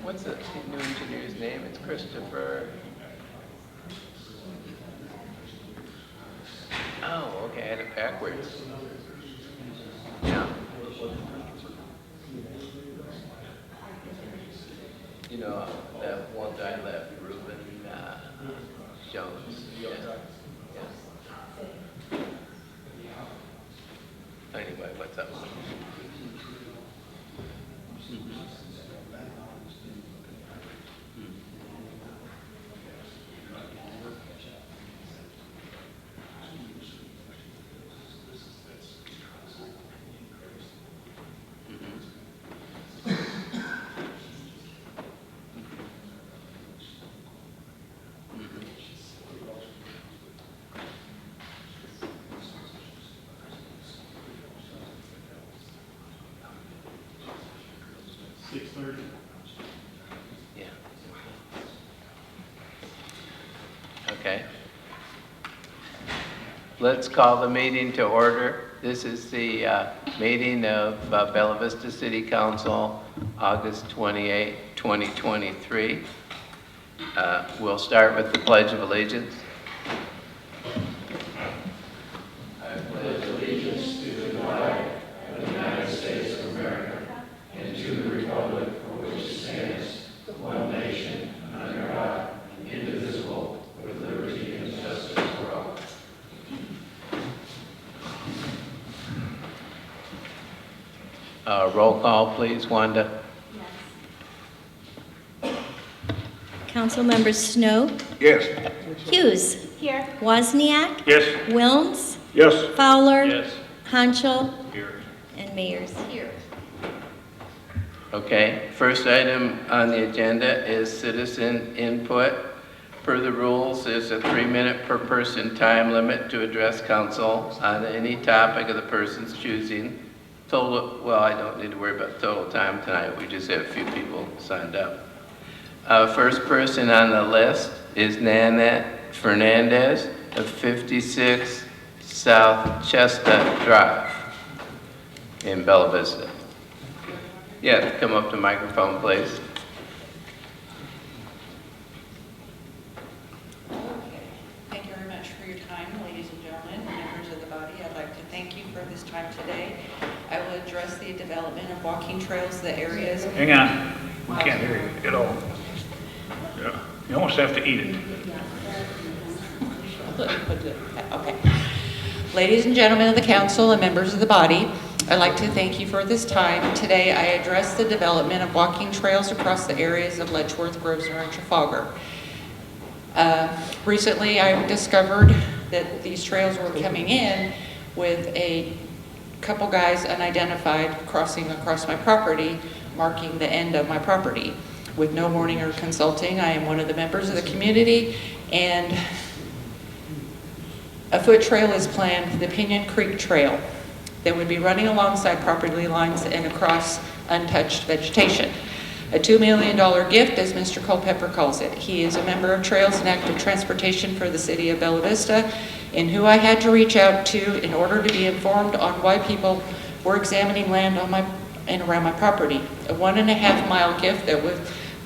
What's the new engineer's name? It's Christopher. Oh, okay, I had it backwards. Yeah. You know, that one guy left, Ruben Jones. Yeah. Yeah. Anyway, what's up? Yeah. Okay. Let's call the meeting to order. This is the meeting of Bella Vista City Council, August 28, 2023. We'll start with the Pledge of Allegiance. I pledge allegiance to the flag of the United States of America and to the republic for which it stands, one nation, under God, indivisible, with liberty and justice for all. Roll call, please, Wanda. Yes. Council members Snow? Yes. Hughes? Here. Wozniak? Yes. Wilms? Yes. Fowler? Yes. Hanschel? Here. And Mayers? Here. Okay, first item on the agenda is citizen input. Per the rules, there's a 3-minute per person time limit to address council on any topic of the person's choosing. Total, well, I don't need to worry about total time tonight. We just have a few people signed up. First person on the list is Nanette Fernandez of 56 South Chestnut Drive in Bella Vista. Yeah, come up to the microphone, please. Thank you very much for your time, ladies and gentlemen, members of the body. I'd like to thank you for this time today. I will address the development of walking trails, the areas. Hang on, we can't hear you at all. Yeah, you almost have to eat it. Okay. Ladies and gentlemen of the council and members of the body, I'd like to thank you for this time. Today I address the development of walking trails across the areas of Letchworth, Grosvenor, and Trafalgar. Recently I discovered that these trails were coming in with a couple guys unidentified crossing across my property, marking the end of my property with no warning or consulting. I am one of the members of the community, and a foot trail is planned, the Pinion Creek Trail, that would be running alongside property lines and across untouched vegetation. A $2 million gift, as Mr. Culpepper calls it. He is a member of Trails and Active Transportation for the city of Bella Vista, and who I had to reach out to in order to be informed on why people were examining land on my and around my property. A 1.5 mile gift that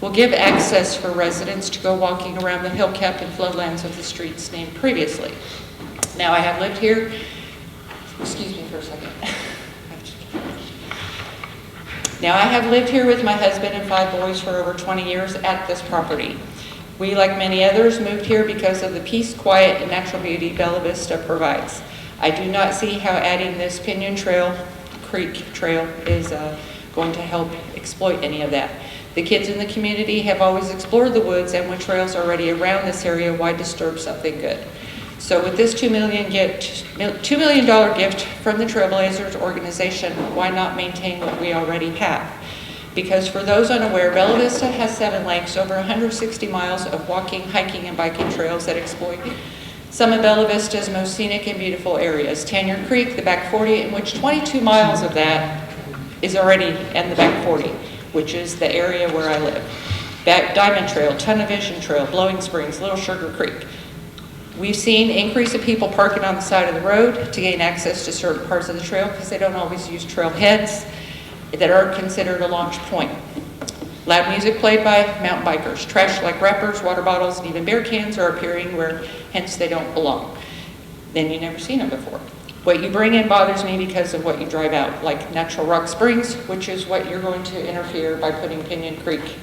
will give access for residents to go walking around the hill cap and floodlands of the streets named previously. Now I have lived here, excuse me for a second. Now I have lived here with my husband and 5 boys for over 20 years at this property. We, like many others, moved here because of the peace, quiet, and natural beauty Bella Vista provides. I do not see how adding this Pinion Creek Trail is going to help exploit any of that. The kids in the community have always explored the woods, and with trails already around this area, why disturb something good? So with this $2 million gift from the Trailblazers organization, why not maintain what we already have? Because for those unaware, Bella Vista has 7 lakes, over 160 miles of walking, hiking, and biking trails that exploit some of Bella Vista's most scenic and beautiful areas. Tanyard Creek, the back 40, in which 22 miles of that is already in the back 40, which is the area where I live. Diamond Trail, Tunnel Vision Trail, Blowing Springs, Little Sugar Creek. We've seen increase of people parking on the side of the road to gain access to certain parts of the trail because they don't always use trail heads that aren't considered a launch point. Loud music played by mountain bikers. Trash like wrappers, water bottles, and even beer cans are appearing where hence they don't belong. Then you've never seen them before. What you bring in bothers me because of what you drive out, like Natural Rock Springs, which is what you're going to interfere by putting Pinion Creek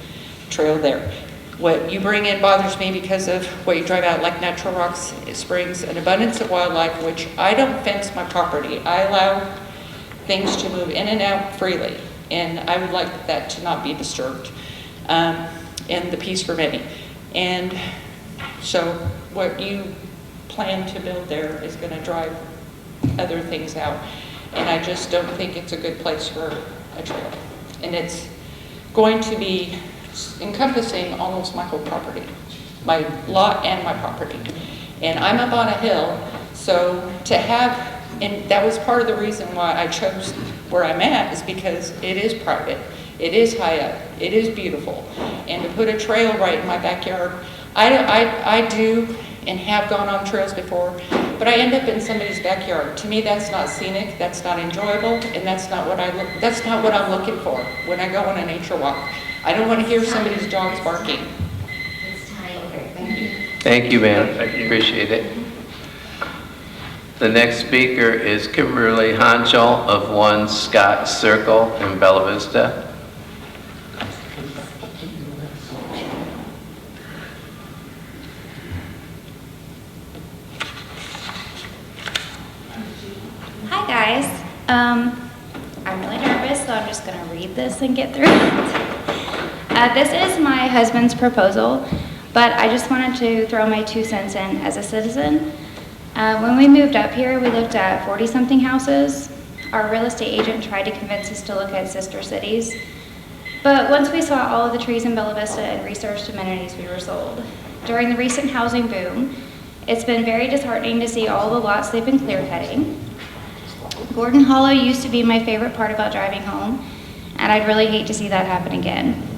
Trail there. What you bring in bothers me because of what you drive out, like Natural Rock Springs, an abundance of wildlife, which I don't fence my property. I allow things to move in and out freely, and I would like that to not be disturbed, and the peace for many. And so what you plan to build there is going to drive other things out, and I just don't think it's a good place for a trail. And it's going to be encompassing almost my whole property, my lot and my property. And I'm up on a hill, so to have, and that was part of the reason why I chose where I'm at, is because it is private, it is high up, it is beautiful. And to put a trail right in my backyard, I do and have gone on trails before, but I end up in somebody's backyard. To me, that's not scenic, that's not enjoyable, and that's not what I'm looking for when I go on a nature walk. I don't want to hear somebody's dogs barking. Okay, thank you. Thank you, ma'am. Thank you. Appreciate it. The next speaker is Kimberly Honchel of 1 Scott Circle in Bella Vista. Hi, guys. I'm really nervous, so I'm just going to read this and get through it. This is my husband's proposal, but I just wanted to throw my 2 cents in as a citizen. When we moved up here, we looked at 40-something houses. Our real estate agent tried to convince us to look at sister cities. But once we saw all of the trees in Bella Vista and researched amenities, we were sold. During the recent housing boom, it's been very disheartening to see all the lots they've been clear cutting. Gordon Hollow used to be my favorite part about driving home, and I'd really hate to see that happen again.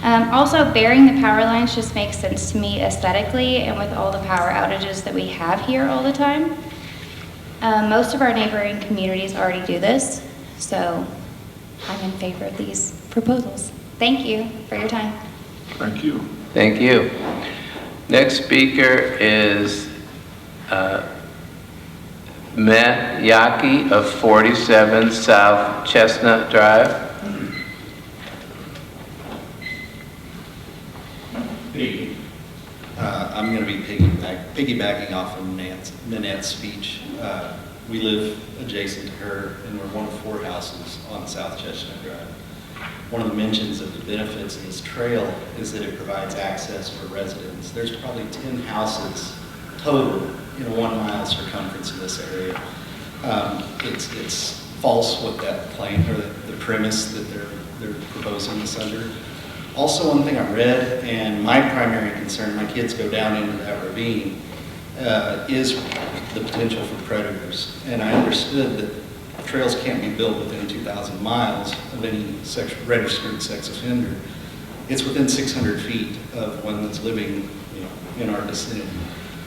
Also, burying the power lines just makes sense to me aesthetically and with all the power outages that we have here all the time. Most of our neighboring communities already do this, so I'm in favor of these proposals. Thank you for your time. Thank you. Thank you. Next speaker is Matt Yaki of 47 South Chestnut Drive. I'm going to be piggybacking off of Nanette's speech. We live adjacent to her, and we're one of 4 houses on South Chestnut Drive. One of the mentions of the benefits of this trail is that it provides access for residents. There's probably 10 houses total in a 1 mile circumference in this area. It's false what that claim or the premise that they're proposing this under. Also, one thing I read, and my primary concern, my kids go down into that ravine, is the potential for predators. And I understood that trails can't be built within 2,000 miles of any registered sex offender. It's within 600 feet of one that's living, in our vicinity.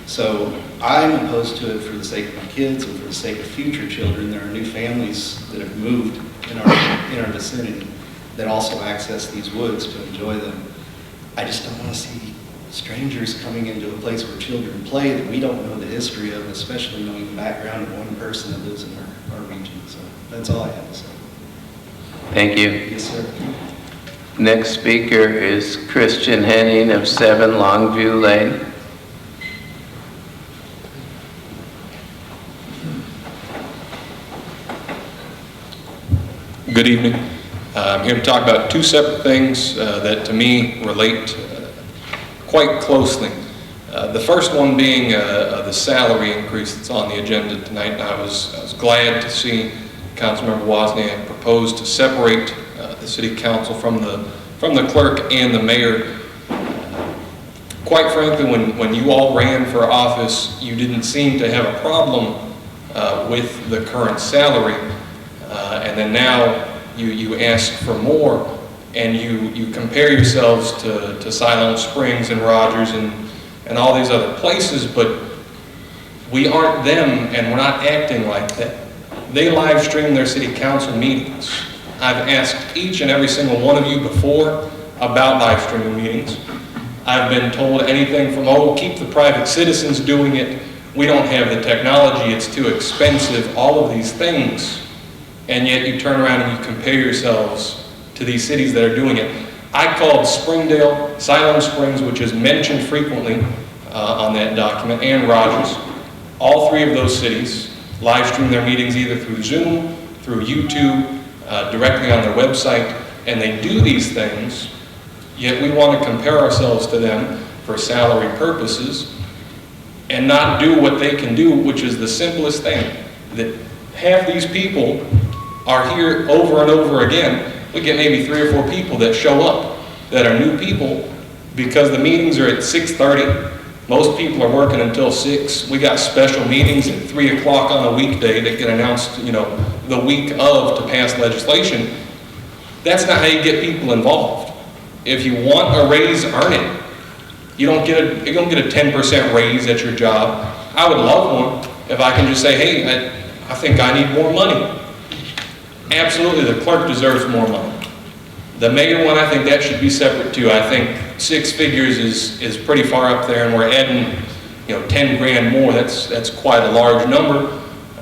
So I'm opposed to it for the sake of my kids and for the sake of future children. There are new families that have moved in our vicinity that also access these woods to enjoy them. I just don't want to see strangers coming into a place where children play that we don't know the history of, especially knowing the background of one person that lives in our region. So that's all I have to say. Thank you. Yes, sir. Next speaker is Christian Henning of 7 Longview Lane. Good evening. I'm here to talk about 2 separate things that to me relate quite closely. The first one being the salary increase that's on the agenda tonight. And I was glad to see Councilmember Wozniak propose to separate the City Council from the clerk and the mayor. Quite frankly, when you all ran for office, you didn't seem to have a problem with the current salary, and then now you ask for more, and you compare yourselves to Siloam Springs and Rogers and all these other places, but we aren't them, and we're not acting like that. They live stream their city council meetings. I've asked each and every single one of you before about live streaming meetings. I've been told anything from, oh, keep the private citizens doing it. We don't have the technology, it's too expensive, all of these things. And yet you turn around and you compare yourselves to these cities that are doing it. I called Springdale, Siloam Springs, which is mentioned frequently on that document, and Rogers. All 3 of those cities live stream their meetings either through Zoom, through YouTube, directly on their website, and they do these things, yet we want to compare ourselves to them for salary purposes and not do what they can do, which is the simplest thing. That half these people are here over and over again. We get maybe 3 or 4 people that show up that are new people because the meetings are at 6:30. Most people are working until 6. We got special meetings at 3 o'clock on a weekday that get announced, the week of to pass legislation. That's not how you get people involved. If you want a raise, earn it. You don't get a 10% raise at your job. I would love one if I can just say, hey, I think I need more money. Absolutely, the clerk deserves more money. The mayor one, I think that should be separate too. I think 6 figures is pretty far up there, and we're adding, 10 grand more. That's quite a large number.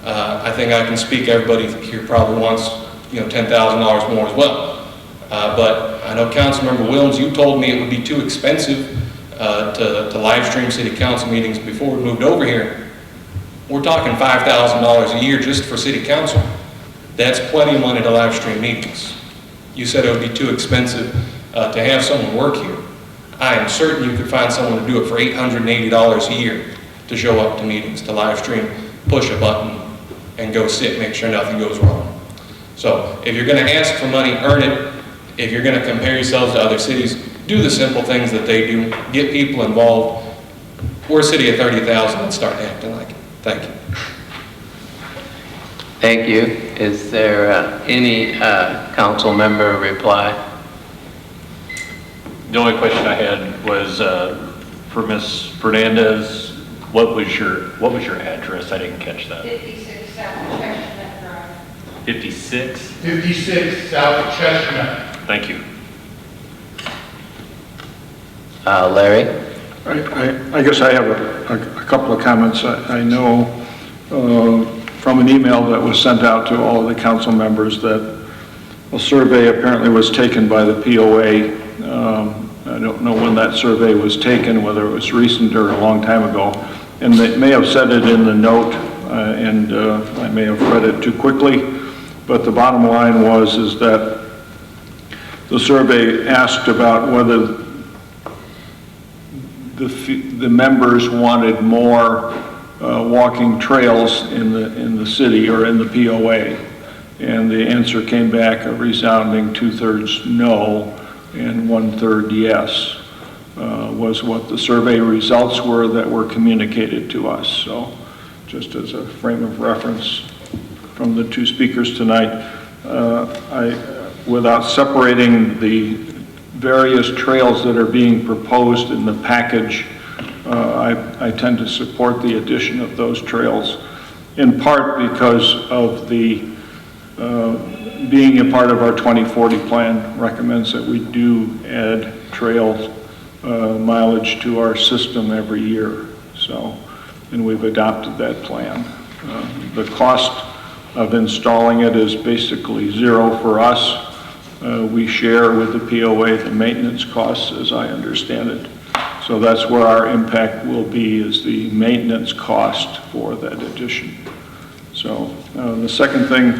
I think I can speak. Everybody here probably wants, $10,000 more as well. But I know Councilmember Williams, you told me it would be too expensive to live stream city council meetings before we moved over here. We're talking $5,000 a year just for city council. That's plenty of money to live stream meetings. You said it would be too expensive to have someone work here. I am certain you could find someone to do it for $880 a year to show up to meetings, to live stream, push a button, and go sit, make sure nothing goes wrong. So if you're going to ask for money, earn it. if you're going to compare yourselves to other cities, do the simple things that they do. Get people involved. We're a city of 30,000. Let's start acting like it. Thank you. Thank you. Is there any council member reply? The only question I had was for Ms. Fernandez. What was your address? I didn't catch that. 56 South Chestnut Drive. 56? 56 South Chestnut. Thank you. Larry? I guess I have a couple of comments. I know from an email that was sent out to all of the council members that a survey apparently was taken by the POA. I don't know when that survey was taken, whether it was recent or a long time ago. And they may have said it in the note, and I may have read it too quickly. But the bottom line is that the survey asked about whether the members wanted more walking trails in the city or in the POA, and the answer came back a resounding 2/3 no and 1/3 yes, was what the survey results were that were communicated to us. So just as a frame of reference from the two speakers tonight, without separating the various trails that are being proposed in the package, I tend to support the addition of those trails, in part because of the being a part of our 2040 plan recommends that we do add trail mileage to our system every year. So, and we've adopted that plan. The cost of installing it is basically zero for us. We share with the POA the maintenance costs, as I understand it. So that's where our impact will be, is the maintenance cost for that addition. So the second thing,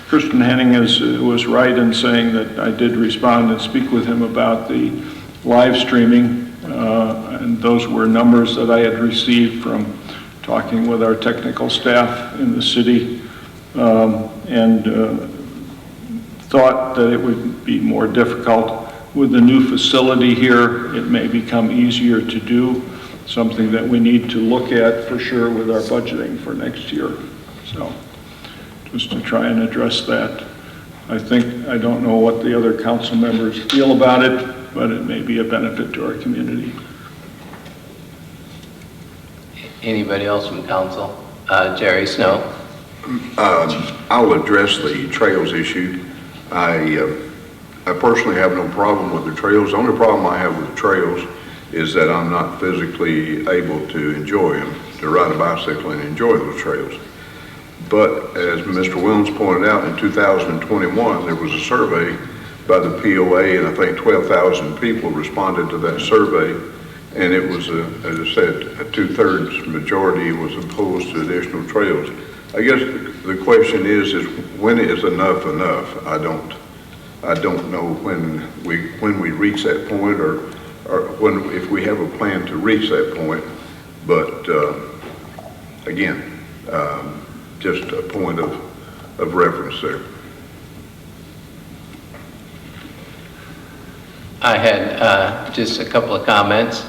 Christian Henning was right in saying that I did respond and speak with him about the live streaming, and those were numbers that I had received from talking with our technical staff in the city, and thought that it would be more difficult. With the new facility here, it may become easier to do, something that we need to look at for sure with our budgeting for next year. So just to try and address that. I don't know what the other council members feel about it, but it may be a benefit to our community. Anybody else from council? Jerry Snow? I'll address the trails issue. I personally have no problem with the trails. The only problem I have with the trails is that I'm not physically able to enjoy them, to ride a bicycle and enjoy those trails. But as Mr. Williams pointed out, in 2021, there was a survey by the POA, and I think 12,000 people responded to that survey. And it was, as I said, a 2/3 majority was opposed to additional trails. I guess the question is when is enough enough? I don't know when we reach that point, or when, if we have a plan to reach that point. But again, just a point of reference there. I had just a couple of comments.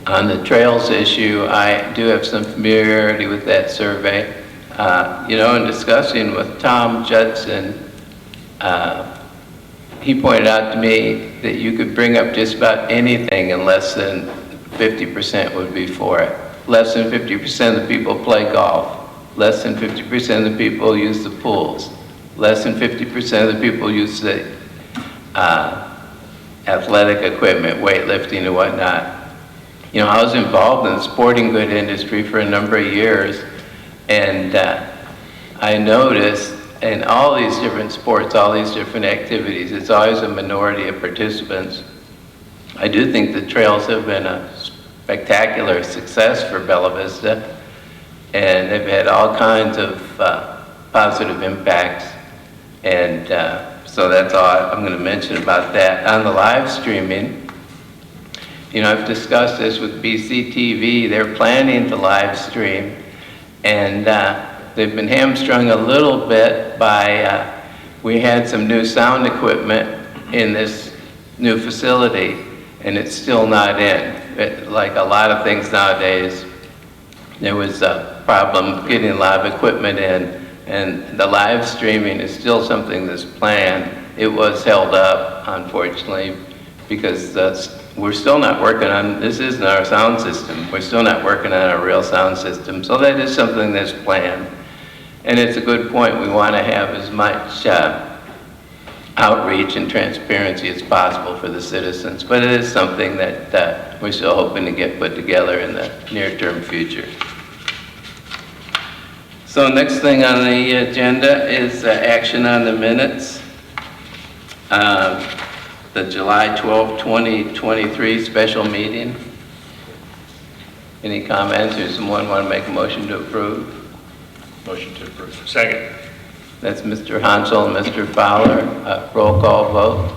On the trails issue, I do have some familiarity with that survey. In discussing with Tom Judson, he pointed out to me that you could bring up just about anything and less than 50% would be for it. Less than 50% of the people play golf. Less than 50% of the people use the pools. Less than 50% of the people use the athletic equipment, weightlifting and whatnot. I was involved in the sporting good industry for a number of years, and I noticed in all these different sports, all these different activities, it's always a minority of participants. I do think the trails have been a spectacular success for Bella Vista, and they've had all kinds of positive impacts, and so that's all I'm going to mention about that. On the live streaming, I've discussed this with BCTV. They're planning to live stream, and they've been hamstrung a little bit by we had some new sound equipment in this new facility, and it's still not in. Like a lot of things nowadays, there was a problem getting a lot of equipment in, and the live streaming is still something that's planned. It was held up, unfortunately, because we're still not working on, this isn't our sound system. We're still not working on a real sound system. So that is something that's planned. And it's a good point. We want to have as much outreach and transparency as possible for the citizens. But it is something that we're still hoping to get put together in the near-term future. So next thing on the agenda is action on the minutes. The July 12, 2023 special meeting. Any comments, or someone want to make a motion to approve? Motion to approve. Second. That's Mr. Hanschel and Mr. Fowler. Roll call vote.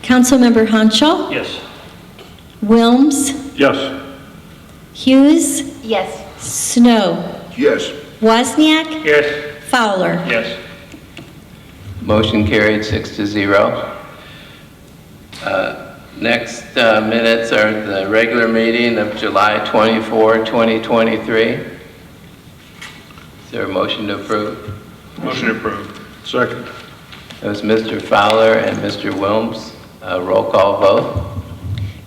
Councilmember Hanschel, Yes. Wilms, Yes. Hughes, Yes. Snow, Yes. Wozniak, Yes. Fowler. Yes. Motion carried 6-0. Next minutes are the regular meeting of July 24, 2023. Is there a motion to approve? Motion approved. Second. That was Mr. Fowler and Mr. Wilms. Roll call vote.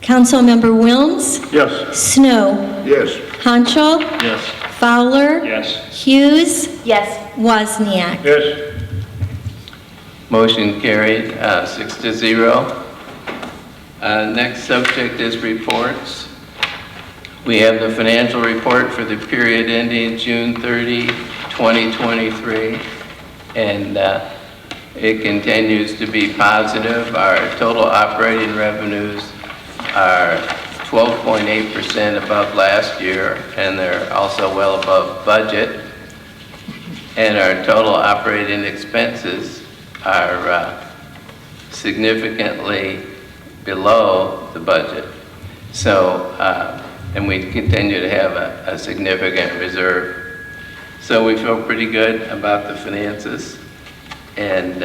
Councilmember Wilms, Yes. Snow, Yes. Hanschel, Yes. Fowler, Yes. Hughes, Yes. Wozniak. Yes. Motion carried 6-0. Next subject is reports. We have the financial report for the period ending June 30, 2023, and it continues to be positive. Our total operating revenues are 12.8% above last year, and they're also well above budget. And our total operating expenses are significantly below the budget. So, and we continue to have a significant reserve. So we feel pretty good about the finances and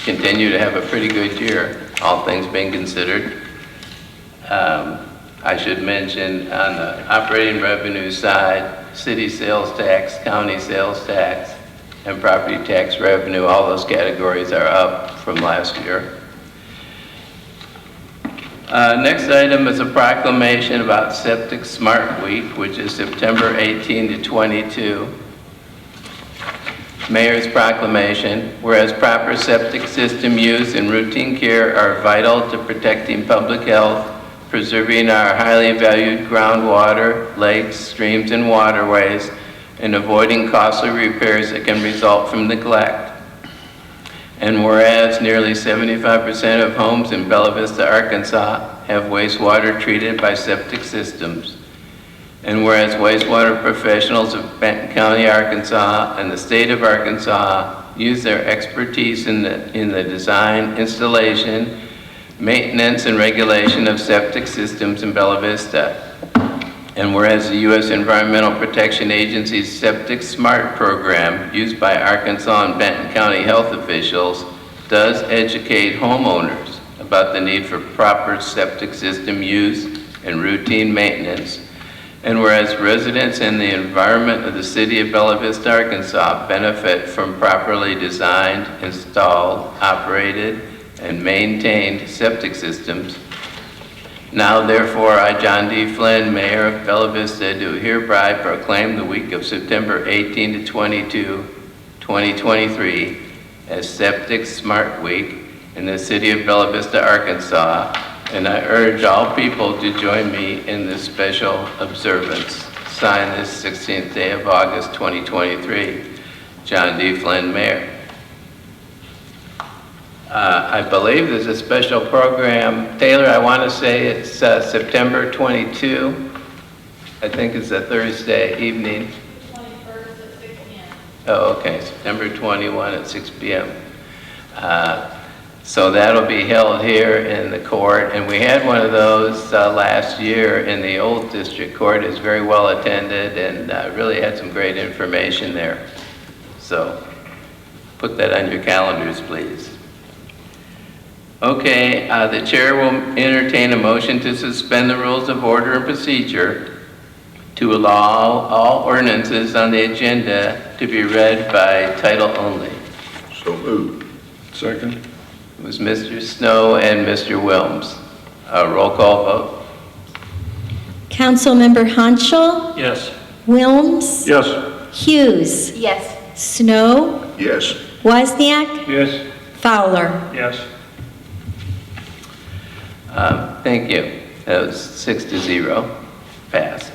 continue to have a pretty good year, all things being considered. I should mention on the operating revenue side, city sales tax, county sales tax, and property tax revenue, all those categories are up from last year. Next item is a proclamation about Septic Smart Week, which is September 18 to 22. Mayor's proclamation, whereas proper septic system use and routine care are vital to protecting public health, preserving our highly valued groundwater, lakes, streams, and waterways, and avoiding costly repairs that can result from neglect. And whereas nearly 75% of homes in Bella Vista, Arkansas have wastewater treated by septic systems. And whereas wastewater professionals of Benton County, Arkansas and the state of Arkansas use their expertise in the design, installation, maintenance, and regulation of septic systems in Bella Vista. And whereas the U.S. Environmental Protection Agency's Septic Smart program, used by Arkansas and Benton County health officials, does educate homeowners about the need for proper septic system use and routine maintenance. And whereas residents and the environment of the city of Bella Vista, Arkansas benefit from properly designed, installed, operated, and maintained septic systems, now therefore I, John D. Flynn, Mayor of Bella Vista, do hereby proclaim the week of September 18 to 22, 2023 as Septic Smart Week in the city of Bella Vista, Arkansas, and I urge all people to join me in this special observance. Signed this 16th day of August 2023, John D. Flynn, Mayor. I believe there's a special program. Taylor, I want to say it's September 22. I think it's a Thursday evening. 21st at 6 p.m. Oh, okay, September 21 at 6 p.m. So that'll be held here in the court, and we had one of those last year in the old district court. It's very well attended and really had some great information there. So put that on your calendars, please. Okay, the chair will entertain a motion to suspend the rules of order and procedure to allow all ordinances on the agenda to be read by title only. So moved. Second. It was Mr. Snow and Mr. Wilms. Roll call vote. Councilmember Hanschel, Yes. Wilms, Yes. Hughes, Yes. Snow, Yes. Wozniak, Yes. Fowler. Yes. Thank you. That was 6-0. Passed.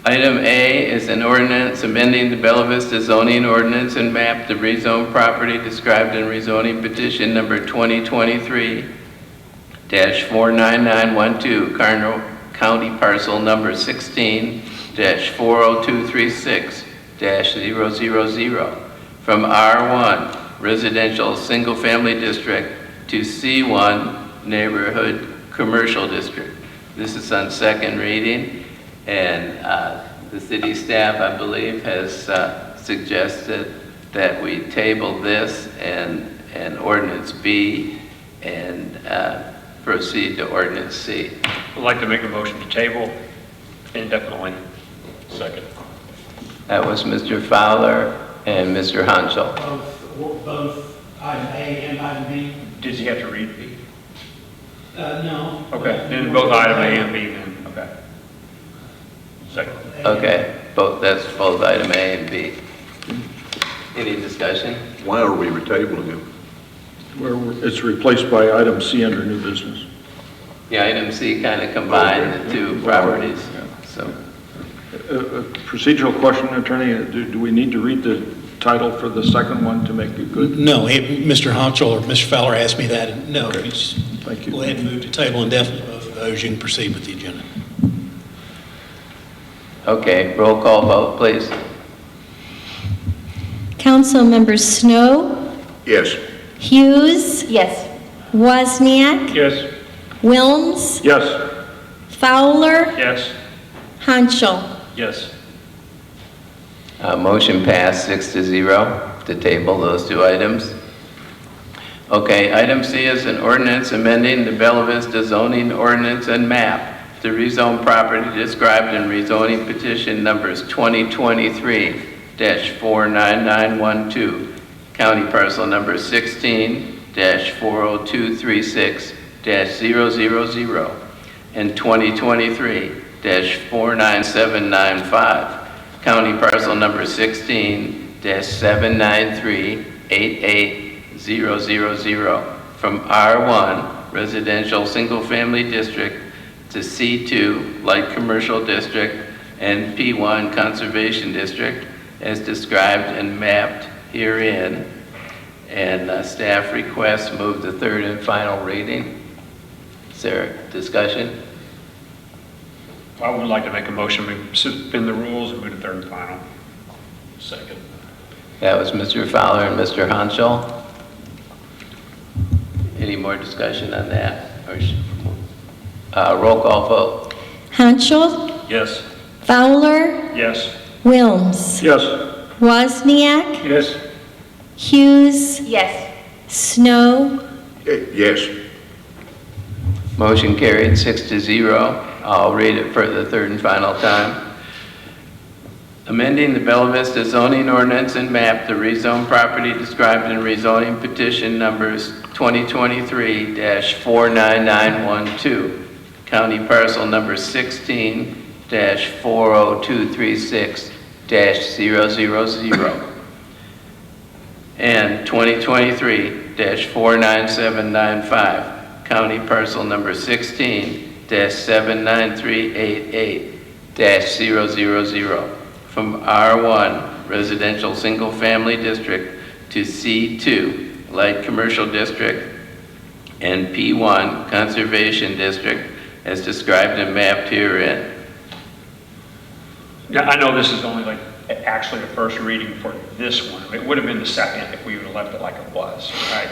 Item A is an ordinance amending the Bella Vista zoning ordinance and map to rezone property described in rezoning petition number 2023-49912, Cardinal County parcel number 16-40236-000 from R1 residential single family district to C1 neighborhood commercial district. This is on second reading, and the city staff, I believe, has suggested that we table this and ordinance B and proceed to ordinance C. I'd like to make a motion to table indefinitely. Second. That was Mr. Fowler and Mr. Hanschel. Both item A and item B? Did you have to read B? No. Okay, then both item A and B then, okay. Second. Okay, that's both item A and B. Any discussion? Why are we tabling it? It's replaced by item C under new business. Yeah, item C kind of combined the two properties, so. A procedural question, Attorney, do we need to read the title for the second one to make it good? No, Mr. Honchel or Mr. Fowler asked me that, and no, Okay. just Thank you. go ahead and move to table indefinitely, both of those, you can proceed with the agenda. Okay, roll call vote, please. Councilmember Snow, Yes. Hughes, Yes. Wozniak, Yes. Wilms, Yes. Fowler, Yes. Hanschel. Yes. Motion passed 6-0 to table those two items. Okay, item C is an ordinance amending the Bella Vista zoning ordinance and map to rezone property described in rezoning petition numbers 2023-49912, county parcel number 16-40236-000, and 2023-49795, county parcel number 16-7938800, from R1 residential single family district to C2 light commercial district and P1 conservation district as described and mapped herein. And staff requests move to third and final reading. Is there discussion? I would like to make a motion to suspend the rules and move to third and final. Second. That was Mr. Fowler and Mr. Hanschel. Any more discussion on that? Roll call vote. Hanschel, Yes. Fowler, Yes. Wilms, Yes. Wozniak, Yes. Hughes, Yes. Snow, Yes. Motion carried 6-0. I'll read it for the third and final time. Amending the Bella Vista zoning ordinance and map to rezone property described in rezoning petition numbers 2023-49912, county parcel number 16-40236-000, and 2023-49795, county parcel number 16-79388-000, from R1 residential single family district to C2 light commercial district and P1 conservation district as described and mapped herein. Yeah, I know this is only actually the first reading for this one. It would have been the second if we would have left it like it was, right?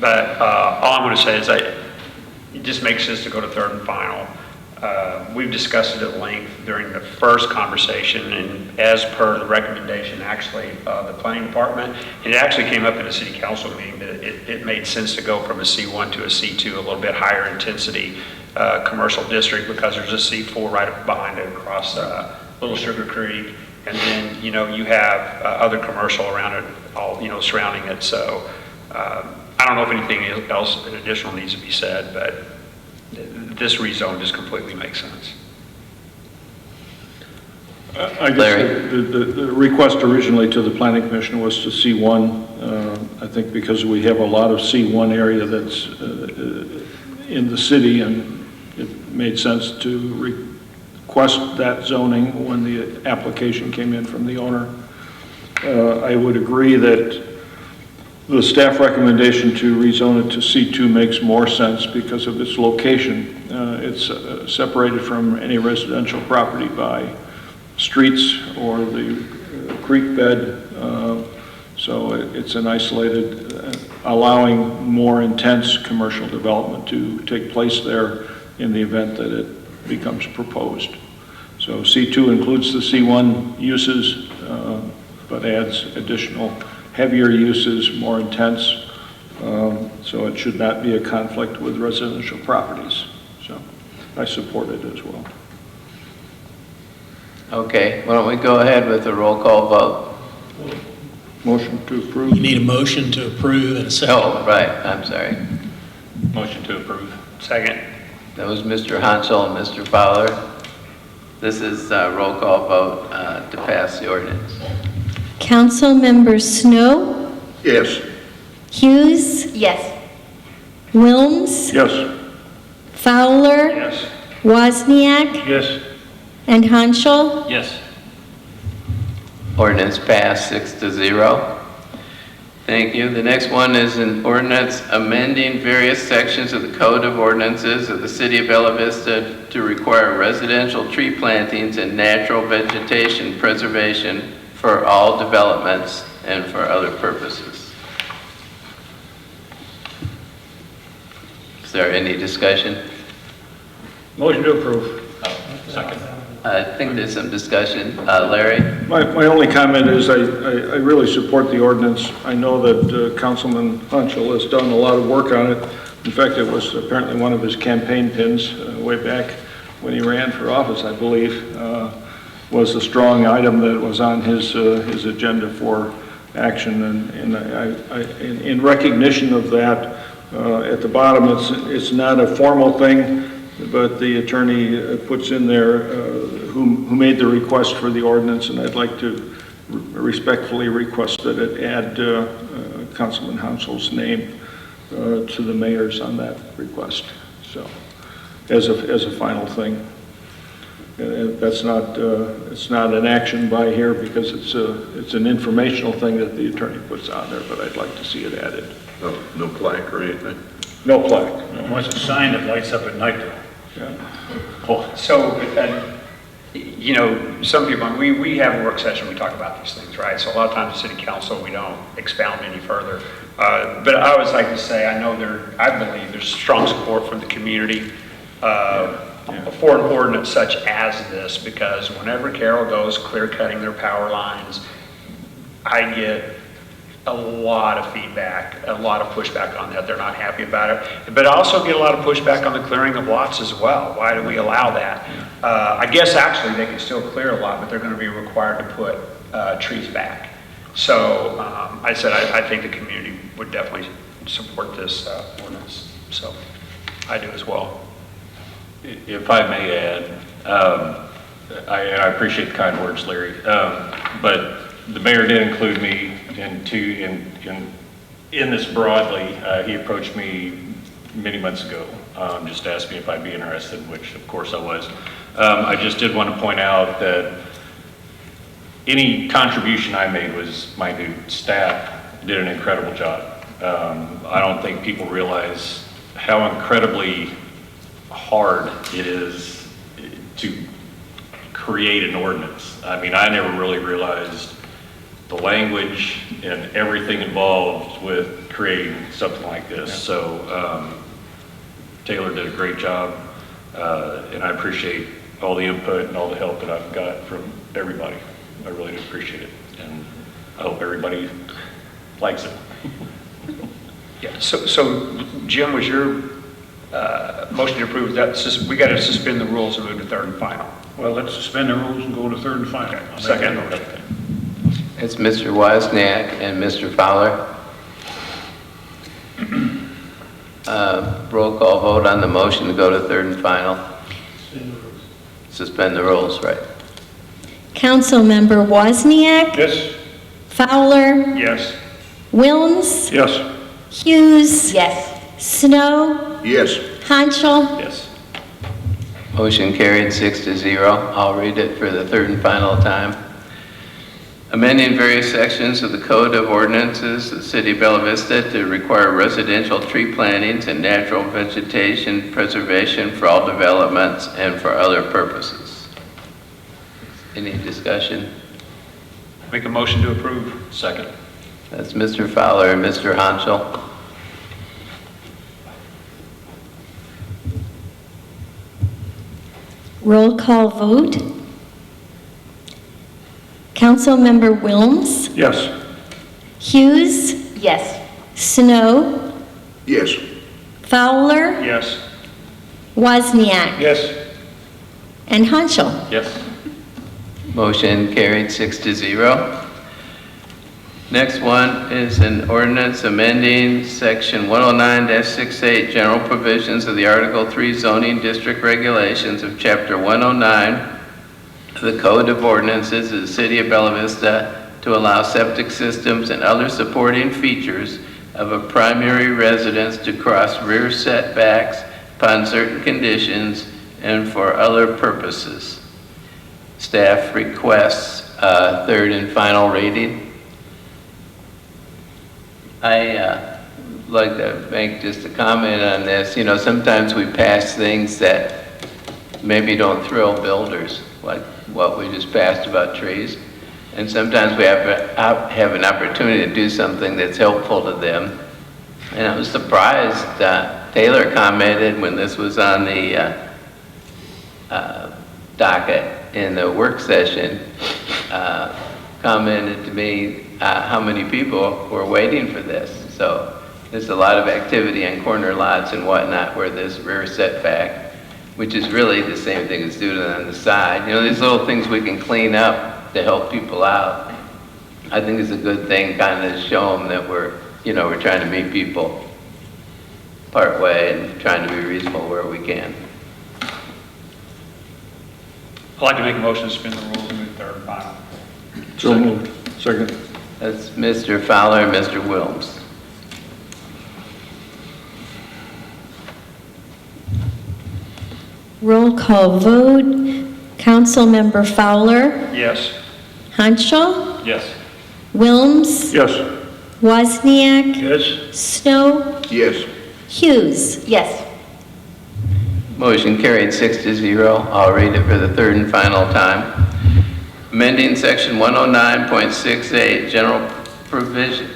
But all I'm going to say is it just makes sense to go to third and final. We've discussed it at length during the first conversation, and as per the recommendation, actually, of the planning department, it actually came up in a city council meeting that it made sense to go from a C1 to a C2, a little bit higher intensity commercial district, because there's a C4 right behind it across Little Sugar Creek, and then, you know, you have other commercial around it, all, you know, surrounding it. So I don't know if anything else additional needs to be said, but this rezone just completely makes sense. I guess the request originally to the planning commission was to C1. I think because we have a lot of C1 area that's in the city, and it made sense to request that zoning when the application came in from the owner. I would agree that the staff recommendation to rezone it to C2 makes more sense because of its location. It's separated from any residential property by streets or the creek bed, so it's an isolated, allowing more intense commercial development to take place there in the event that it becomes proposed. So C2 includes the C1 uses, but adds additional heavier uses, more intense, so it should not be a conflict with residential properties. So I support it as well. Okay, why don't we go ahead with a roll call vote? Motion to approve. You need a motion to approve and a second. Oh, right, I'm sorry. Motion to approve. Second. That was Mr. Hansel and Mr. Fowler. This is a roll call vote to pass the ordinance. Council members Snow, Yes. Hughes, Yes. Wilms, Yes. Fowler, Yes. Wozniak, Yes. and Hanschel. Yes. Ordinance passed 6-0. Thank you. The next one is an ordinance amending various sections of the Code of Ordinances of the City of Bella Vista to require residential tree plantings and natural vegetation preservation for all developments and for other purposes. Is there any discussion? Motion to approve. Second. I think there's some discussion. Larry? My only comment is I really support the ordinance. I know that Councilman Hanschel has done a lot of work on it. In fact, it was apparently one of his campaign pins way back when he ran for office, I believe, was a strong item that was on his agenda for action. And in recognition of that, at the bottom, it's not a formal thing, but the attorney puts in there who made the request for the ordinance, and I'd like to respectfully request that it add Councilman Hansel's name to the mayor's on that request. So, as a final thing, that's not it's not an action by here because it's an informational thing that the attorney puts on there, but I'd like to see it added. No plaque or anything? No plaque. What's a sign that lights up at night though? Yeah. Oh. So, you know, some people, we have a work session, we talk about these things, right? So a lot of times the city council, we don't expound any further. But I always like to say, I believe there's strong support from the community for an ordinance such as this, because whenever Carroll goes clear cutting their power lines, I get a lot of feedback, a lot of pushback on that. They're not happy about it. But I also get a lot of pushback on the clearing of lots as well. Why do we allow that? I guess actually they can still clear a lot, but they're going to be required to put trees back. So I said I think the community would definitely support this ordinance. So I do as well. If I may add, I appreciate the kind words, Larry, but the mayor did include me in this broadly. He approached me many months ago, just asked me if I'd be interested, which of course I was. I just did want to point out that any contribution I made was my new staff did an incredible job. I don't think people realize how incredibly hard it is to create an ordinance. I mean, I never really realized the language and everything involved with creating something like this. So Taylor did a great job. And I appreciate all the input and all the help that I've got from everybody. I really do appreciate it. And I hope everybody likes it. Yeah, so Jim, was your motion to approve that, we got to suspend the rules and move to third and final? Well, let's suspend the rules and go to third and final. Okay, I'll make second. that motion. It's Mr. Wozniak and Mr. Fowler. Roll call vote on the motion to go to third and final. Suspend the rules, right? Councilmember Wozniak, Yes? Fowler, Yes. Wilms, Yes. Hughes, Yes. Snow, Yes. Hanschel. Yes. Motion carried 6-0. I'll read it for the third and final time. Amending various sections of the Code of Ordinances of the City of Bella Vista to require residential tree plantings and natural vegetation preservation for all developments and for other purposes. Any discussion? Make a motion to approve. Second. That's Mr. Fowler and Mr. Hanschel. Roll call vote. Councilmember Wilms, Yes. Hughes, Yes. Snow, Yes. Fowler, Yes. Wozniak, Yes. and Hanschel. Yes. Motion carried 6-0. Next one is an ordinance amending section 109-68, general provisions of the Article 3 zoning district regulations of chapter 109 of the Code of Ordinances of the City of Bella Vista to allow septic systems and other supporting features of a primary residence to cross rear setbacks upon certain conditions and for other purposes. Staff requests third and final reading. I like to make just a comment on this. You know, sometimes we pass things that maybe don't thrill builders, like what we just passed about trees. And sometimes we have an opportunity to do something that's helpful to them. And I was surprised, Taylor commented when this was on the docket in the work session, commented to me how many people were waiting for this. So there's a lot of activity on corner lots and whatnot where this rear setback, which is really the same thing as doing it on the side. You know, these little things we can clean up to help people out. I think it's a good thing, kind of show them that we're trying to meet people part way and trying to be reasonable where we can. I'd like to make a motion to suspend the rules and move to third and final. So moved. Second. That's Mr. Fowler and Mr. Wilms. Roll call vote. Councilmember Fowler, Yes. Hanschel, Yes. Wilms, Yes. Wozniak, Yes. Snow, Yes. Hughes. Yes. Motion carried 6-0. I'll read it for the third and final time. Amending section 109.68, general provisions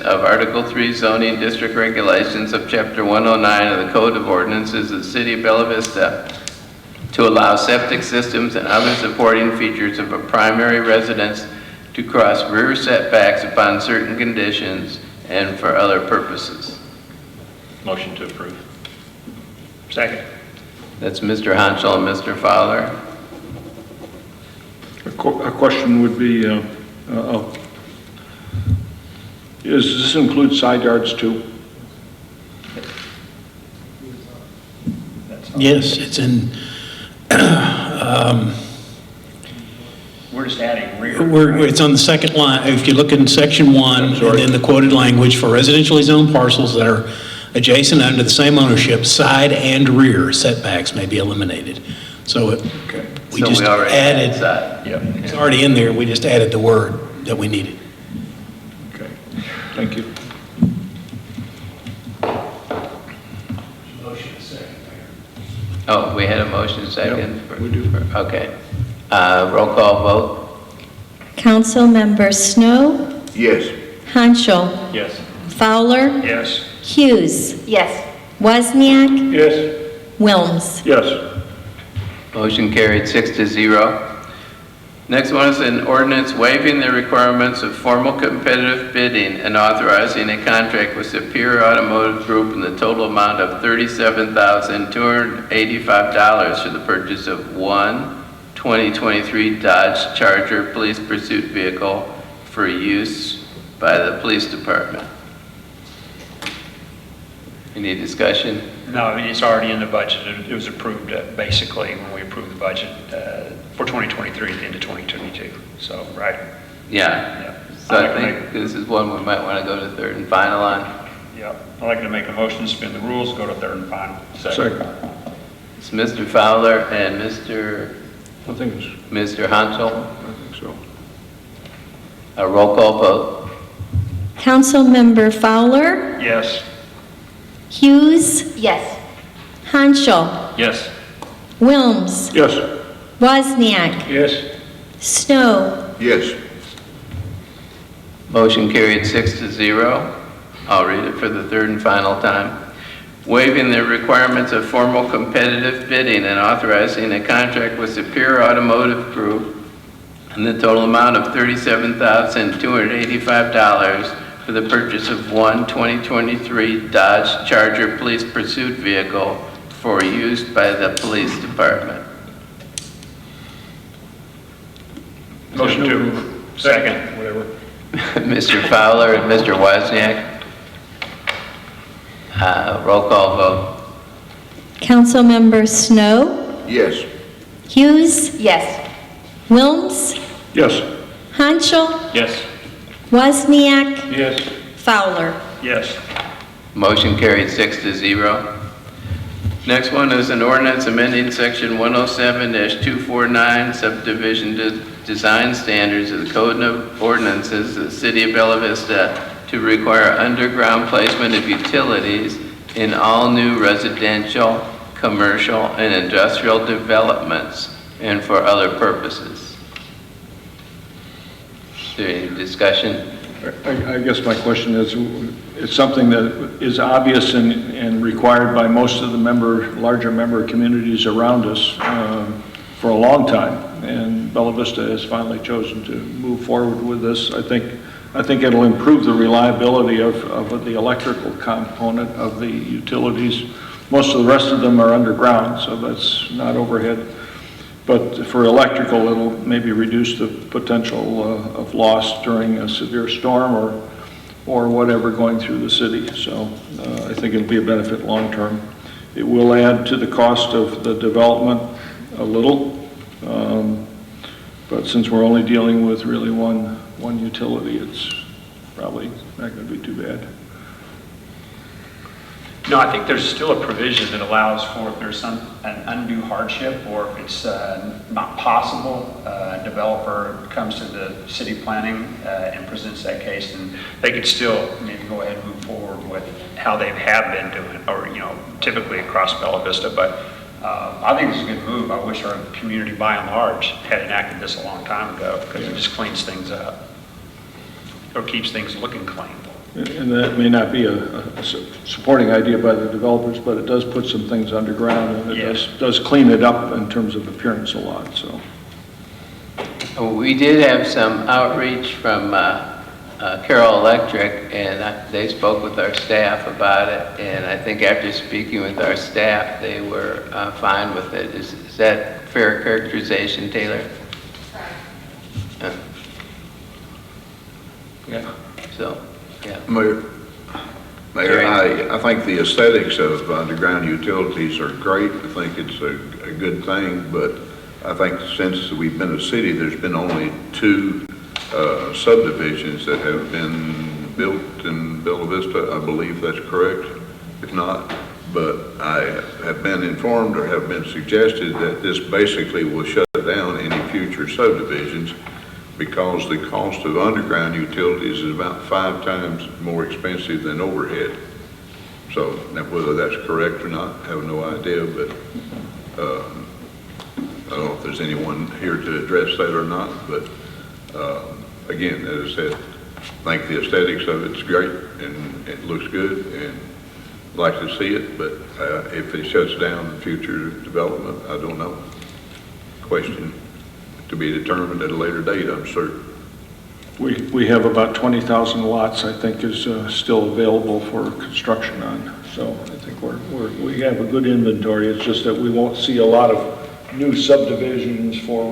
of Article 3 zoning district regulations of chapter 109 of the Code of Ordinances of the City of Bella Vista to allow septic systems and other supporting features of a primary residence to cross rear setbacks upon certain conditions and for other purposes. Motion to approve. Second. That's Mr. Hanschel and Mr. Fowler. A question would be, does this include side yards too? Yes, it's in, We're just adding rear. it's on the second line. If you look in section 1, and then the quoted language for residentially zoned parcels that are adjacent under the same ownership, side and rear setbacks may be eliminated. So we So just we already added, that. Yep. it's already in there, we just added the word that we needed. Okay, thank you. Oh, we had a motion second? Yep, we do. Okay. Roll call vote? Councilmember Snow, Yes. Hanschel, Yes. Fowler, Yes. Hughes, Yes. Wozniak, Yes. Wilms. Yes. Motion carried 6-0. Next one is an ordinance waiving the requirements of formal competitive bidding and authorizing a contract with Superior Automotive Group in the total amount of $37,285 for the purchase of one 2023 Dodge Charger police pursuit vehicle for use by the police department. Any discussion? No, I mean, it's already in the budget. It was approved basically when we approved the budget for 2023 at the end of 2022. So, right? Yeah. So I think this is one we might want to go to third and final on. Yeah. I'd like to make a motion to suspend the rules, go to third and final. Second. It's Mr. Fowler and Mr. I think it's, Hansel. I think so. A roll call vote. Councilmember Fowler, Yes. Hughes, Yes. Hanschel, Yes. Wilms, Yes. Wozniak, Yes. Snow. Yes. Motion carried 6-0. I'll read it for the third and final time. Waiving the requirements of formal competitive bidding and authorizing a contract with Superior Automotive Group in the total amount of $37,285 for the purchase of one 2023 Dodge Charger police pursuit vehicle for use by the police department. Motion to second. Whatever. Mr. Fowler and Mr. Wozniak. Roll call vote. Councilmember Snow, Yes. Hughes, Yes. Wilms, Yes. Hanschel, Yes. Wozniak, Yes. Fowler. Yes. Motion carried 6-0. Next one is an ordinance amending section 107-249 subdivision design standards of the Code of Ordinances of the City of Bella Vista to require underground placement of utilities in all new residential, commercial, and industrial developments and for other purposes. Is there any discussion? I guess my question is, it's something that is obvious and required by most of the larger member communities around us for a long time, and Bella Vista has finally chosen to move forward with this. I think it'll improve the reliability of the electrical component of the utilities. Most of the rest of them are underground, so that's not overhead. But for electrical, it'll maybe reduce the potential of loss during a severe storm or whatever going through the city. So I think it'll be a benefit long term. It will add to the cost of the development a little, but since we're only dealing with really one utility, it's probably not going to be too bad. No, I think there's still a provision that allows for if there's an undue hardship or if it's not possible, a developer comes to the city planning and presents that case, and they could still maybe go ahead and move forward with how they have been doing, or typically across Bella Vista. But I think it's a good move. I wish our community by and large had enacted this a long time ago because it just cleans things up or keeps things looking clean. And that may not be a supporting idea by the developers, but it does put some things underground, and it does clean it up in terms of appearance a lot, so. We did have some outreach from Carroll Electric, and they spoke with our staff about it, and I think after speaking with our staff, they were fine with it. Is that fair characterization, Taylor? Yeah. So. Yeah. Mayor, I think the aesthetics of underground utilities are great. I think it's a good thing, but I think since we've been a city, there's been only 2 subdivisions that have been built in Bella Vista. I believe that's correct, if not. But I have been informed or have been suggested that this basically will shut down any future subdivisions, because the cost of underground utilities is about 5 times more expensive than overhead. So now whether that's correct or not, I have no idea, but I don't know if there's anyone here to address that or not, but again, as I said, I think the aesthetics of it's great and it looks good, and like to see it, but if it shuts down future development, I don't know. Question to be determined at a later date, I'm certain. We have about 20,000 lots, I think, is still available for construction on. So I think we have a good inventory. It's just that we won't see a lot of new subdivisions for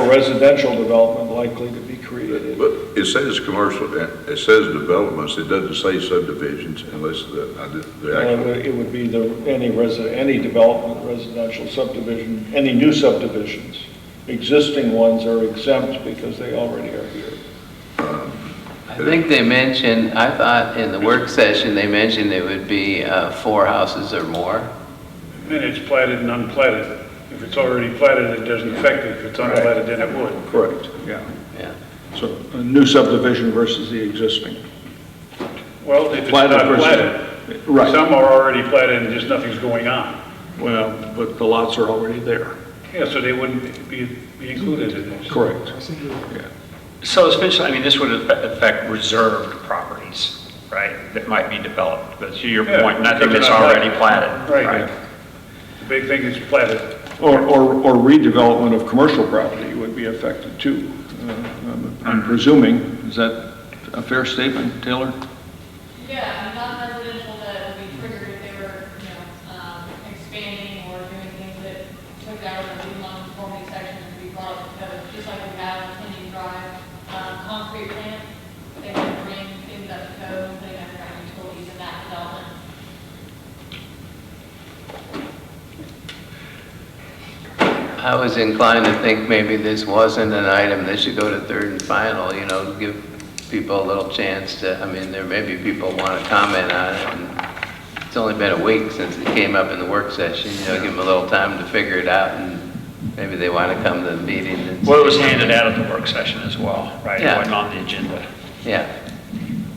residential development likely to be created. But it says commercial, it says developments, it doesn't say subdivisions unless the actual. It would be any development, residential subdivision, any new subdivisions. Existing ones are exempt because they already are here. I think they mentioned, I thought in the work session, they mentioned it would be 4 houses or more. And it's platted and unplatted. If it's already platted, it doesn't affect it. If it's unplatted, then it would. Correct, yeah. Yeah. So a new subdivision versus the existing. Well, if it's Platted not versus- platted, Right. some are already platted and just nothing's going on. Well, but the lots are already there. Yeah, so they wouldn't be included in this. Correct. Yeah. So essentially, I mean, this would affect reserved properties, right, that might be developed, but to your Yeah, point, nothing because that's they're not already platted. Right. The big thing is platted. Or redevelopment of commercial property would be affected too. I'm presuming, is that a fair statement, Taylor? Yeah, non-residential that would be triggered if they were, expanding or doing things that took out of the non-conforming sections to be brought up to code, just like we have on Indian Drive, concrete plant, they have to bring things up to code, they have to run utilities in that development. I was inclined to think maybe this wasn't an item that should go to third and final, to give people a little chance to, there may be people who want to comment on it, and it's only been a week since it came up in the work session, give them a little time to figure it out, and maybe they want to come to the meeting. And Well, it was handed out at the work session as well, right? It Yeah. wasn't on the agenda, Yeah.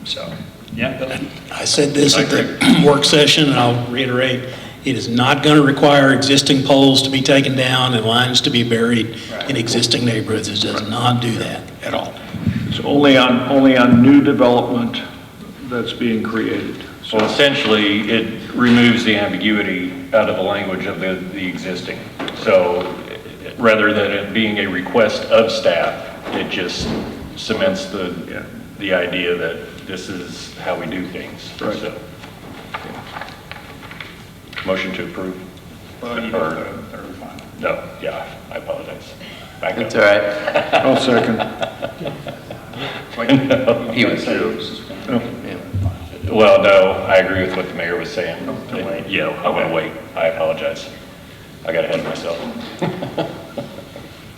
so, yeah, Bill? I said this at the work session, and I'll reiterate, it is not going to require existing poles to be taken down and lines to be buried in existing neighborhoods. It does not do that at all. It's only on new development that's being created. Well, essentially, it removes the ambiguity out of the language of the existing. So rather than it being a request of staff, it just cements the idea that this is how we do things. Right. So, motion to approve? Well, you Or- don't go to third and final. No, yeah, I apologize. Back That's up. all right. I'll second. He was through. Oh. Yeah. Well, no, I agree with what the mayor was saying. Yeah, I want to wait. I apologize. I got ahead of myself.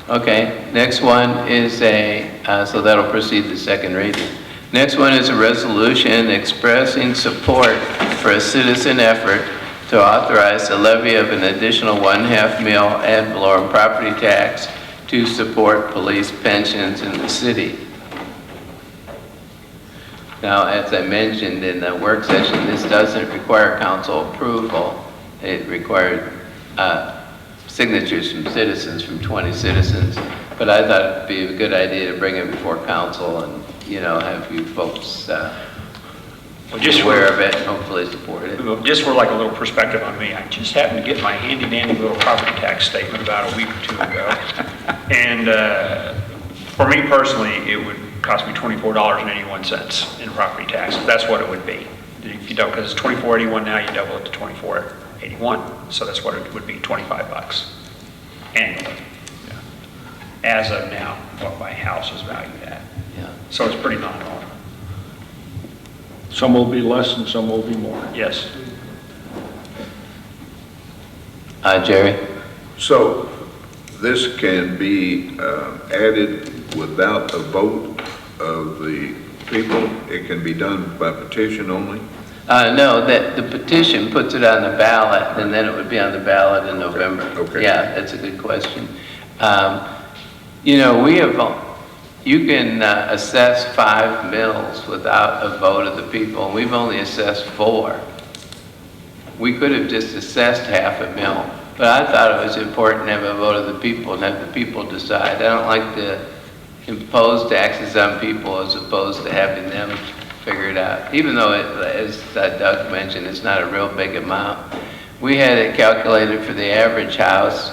Okay, next one is so that'll proceed to second reading. Next one is a resolution expressing support for a citizen effort to authorize the levy of an additional 1/2 mil ad valorem property tax to support police pensions in the city. Now, as I mentioned in the work session, this doesn't require council approval. It required signatures from citizens, from 20 citizens. But I thought it'd be a good idea to bring it before council and, have you folks just aware of it and hopefully support it. Just for like a little perspective on me, I just happened to get my handy dandy little property tax statement about a week or two ago. And for me personally, it would cost me $24.81 in property tax. That's what it would be. If you don't, because it's $24.81 now, you double it to $24.81. So that's what it would be, $25 annually. As of now, what my house is valued at. Yeah. So it's pretty nominal. Some will be less and some will be more. Yes. Jerry? So this can be added without a vote of the people? It can be done by petition only? No, that the petition puts it on the ballot, and then it would be on the ballot in November. Okay. Yeah, that's a good question. You can assess 5 mills without a vote of the people, and we've only assessed 4. We could have just assessed 1/2 mil, but I thought it was important to have a vote of the people and have the people decide. I don't like to impose taxes on people as opposed to having them figure it out. Even though, as Doug mentioned, it's not a real big amount. We had it calculated for the average house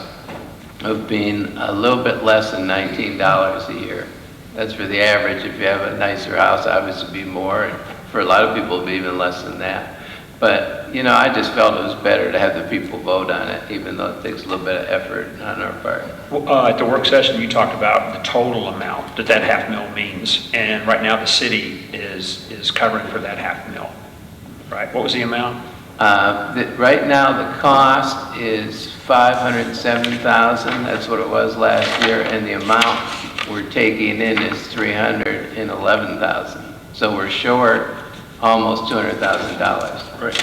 of being a little bit less than $19 a year. That's for the average. If you have a nicer house, obviously it'd be more. And for a lot of people, it'd be even less than that. But, you know, I just felt it was better to have the people vote on it, even though it takes a little bit of effort on our part. Well, at the work session, you talked about the total amount that $500,000 means, and right now the city is covering for that $500,000, right? What was the amount? Right now, the cost is $507,000. That's what it was last year, and the amount we're taking in is $311,000. So we're short almost $200,000. Right.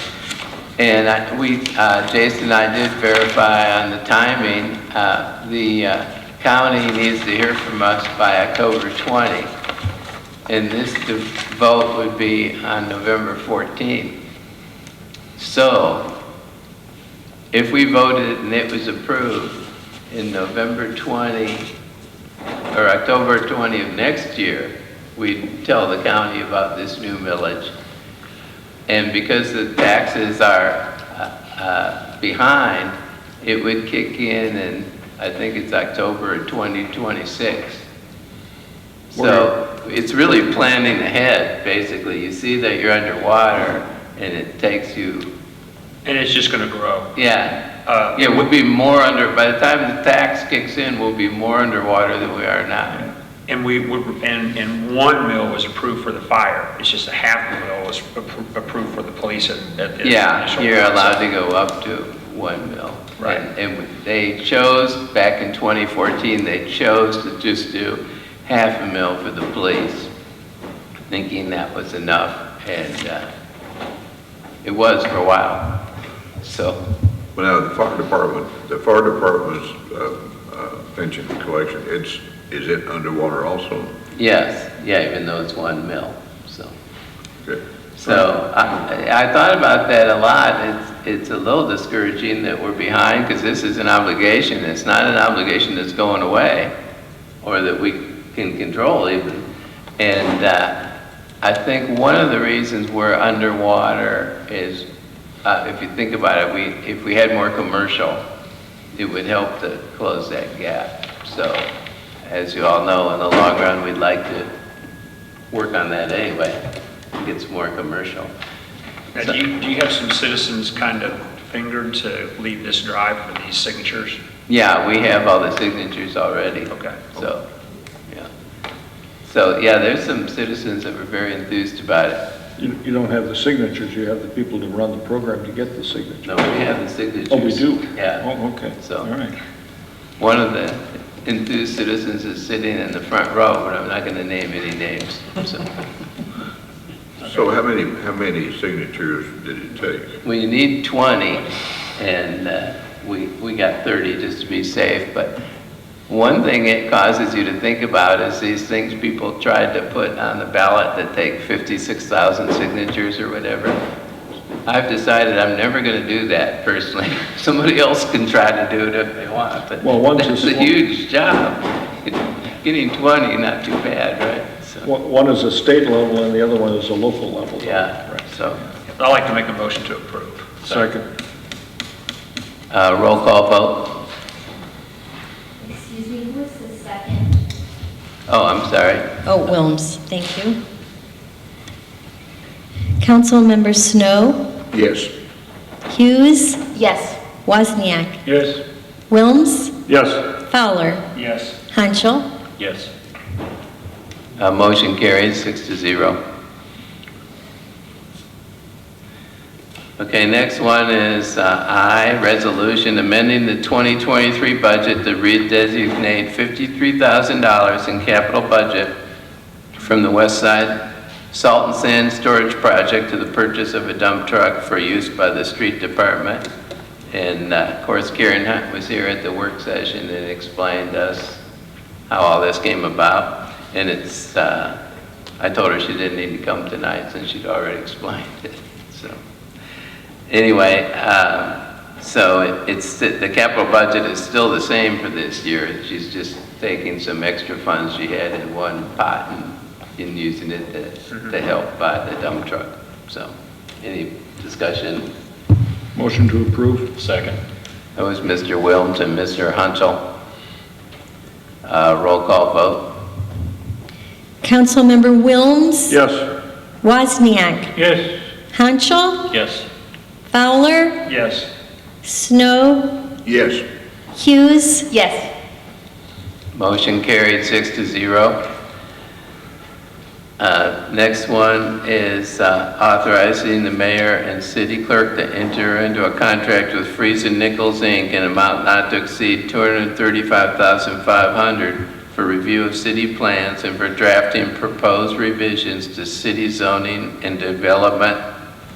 And Jason and I did verify on the timing. The county needs to hear from us by October 20. And the vote would be on November 14th. So, if we voted and it was approved in November 20 or October 20 of next year, we'd tell the county about this new millage. And because the taxes are behind, it would kick in I think it's October of 2026. So it's really planning ahead, basically. You see that you're underwater, and it takes you... And it's just going to grow. Yeah. Yeah, we'll be more by the time the tax kicks in, we'll be more underwater than we are now. And and 1 mil was approved for the fire. It's just $500,000 was approved for the police at the initial you're process. allowed to go up to 1 mil. Right. And they chose, back in 2014, they chose to just do $500,000 for the police, thinking that was enough, and it was for a while. So. Well, now, the fire department's pension collection, is it underwater also? Yes, yeah, even though it's 1 mil, so. Okay. So I thought about that a lot. It's a little discouraging that we're behind because this is an obligation. It's not an obligation that's going away or that we can control even. And I think one of the reasons we're underwater is, if you think about it, if we had more commercial, it would help to close that gap. So, as you all know, in the long run, we'd like to work on that anyway. Get some more commercial. Now, do you have some citizens kind of fingered to leave this drive for these signatures? Yeah, we have all the signatures already. Okay. So, yeah. So, yeah, there's some citizens that were very enthused about it. You don't have the signatures, you have the people to run the program to get the signatures. No, we have the signatures. Oh, we do? Yeah. Oh, okay. So, all right. One of the enthused citizens is sitting in the front row, but I'm not going to name any names. So how many signatures did it take? We need 20, and we got 30 just to be safe. But one thing it causes you to think about is these things people tried to put on the ballot that take 56,000 signatures or whatever. I've decided I'm never going to do that personally. Somebody else can try to do it if they want, but that's a huge job. Getting 20, not too bad, right? So. One is a state level and the other one is a local level. Yeah, right. So. I'd like to make a motion to approve. Second. Roll call vote. Excuse me, who was the second? Oh, I'm sorry. Oh, Wilms, thank you. Councilmember Snow, Yes. Hughes, Yes. Wozniak, Yes. Wilms, Yes. Fowler, Yes. Hanschel. Yes. Motion carries 6-0. Okay, next one is I, resolution amending the 2023 budget to redesignate $53,000 in capital budget from the West Side Salt and Sand Storage Project to the purchase of a dump truck for use by the street department. And of course, Karen Hunt was here at the work session and explained to us how all this came about. And it's, I told her she didn't need to come tonight since she'd already explained it. So anyway, so it's the capital budget is still the same for this year. She's just taking some extra funds she had in one pot and in using it to help buy the dump truck. So, any discussion? Motion to approve. Second. That was Mr. Wilms and Mr. Hunchel. Roll call vote. Councilmember Wilms? Yes. Wozniak? Yes. Hanschel? Yes. Fowler? Yes. Snow? Yes. Hughes? Yes. Motion carried 6-0. Next one is authorizing the mayor and city clerk to enter into a contract with Friesen Nichols, Inc. in amount not to exceed $235,500 for review of city plans and for drafting proposed revisions to city zoning and development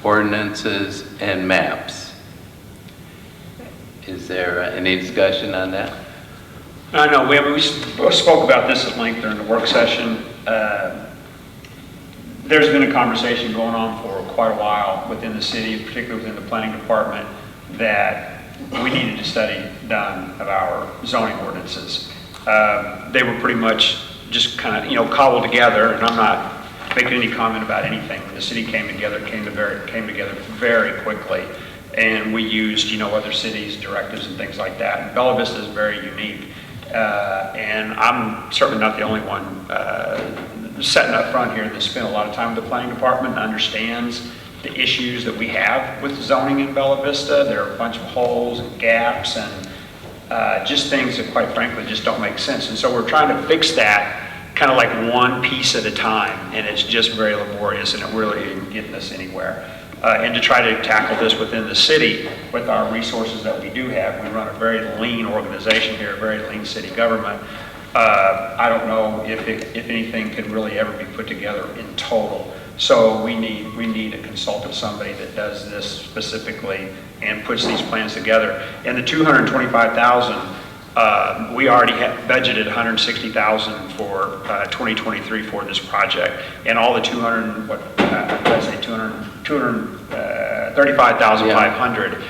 ordinances and maps. Is there any discussion on that? I know, we spoke about this at length during the work session. There's been a conversation going on for quite a while within the city, particularly within the planning department, that we needed a study done of our zoning ordinances. They were pretty much just kind of, cobbled together, and I'm not making any comment about anything. When the city came together very quickly, and we used, other cities' directives and things like that. And Bella Vista is very unique, and I'm certainly not the only one sitting up front here that spent a lot of time with the planning department and understands the issues that we have with zoning in Bella Vista. There are a bunch of holes and gaps and just things that, quite frankly, just don't make sense. And so we're trying to fix that kind of like one piece at a time, and it's just very laborious, and it really isn't getting us anywhere. And to try to tackle this within the city with our resources that we do have, we run a very lean organization here, a very lean city government. I don't know if anything can really ever be put together in total. So we need to consult with somebody that does this specifically and puts these plans together. And the $225,000, we already had budgeted $160,000 for 2023 for this project, and all the $235,500.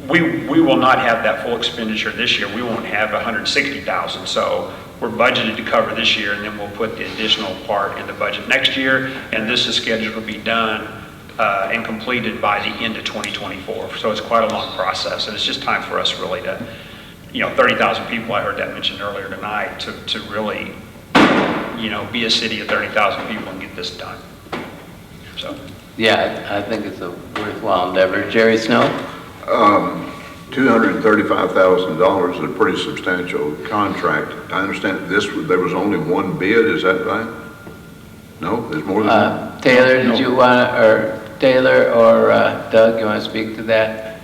We will not have that full expenditure this year. We won't have $160,000. So we're budgeted to cover this year, and then we'll put the additional part in the budget next year. And this is scheduled to be done and completed by the end of 2024. So it's quite a long process, and it's just time for us really to, 30,000 people, I heard that mentioned earlier tonight, to really, be a city of 30,000 people and get this done. So. Yeah, I think it's a worthwhile endeavor. Jerry Snow? $235,000 is a pretty substantial contract. I understand there was only one bid, is that right? No, there's more than that? Taylor, did you want to, or Taylor or Doug, you want to speak to that?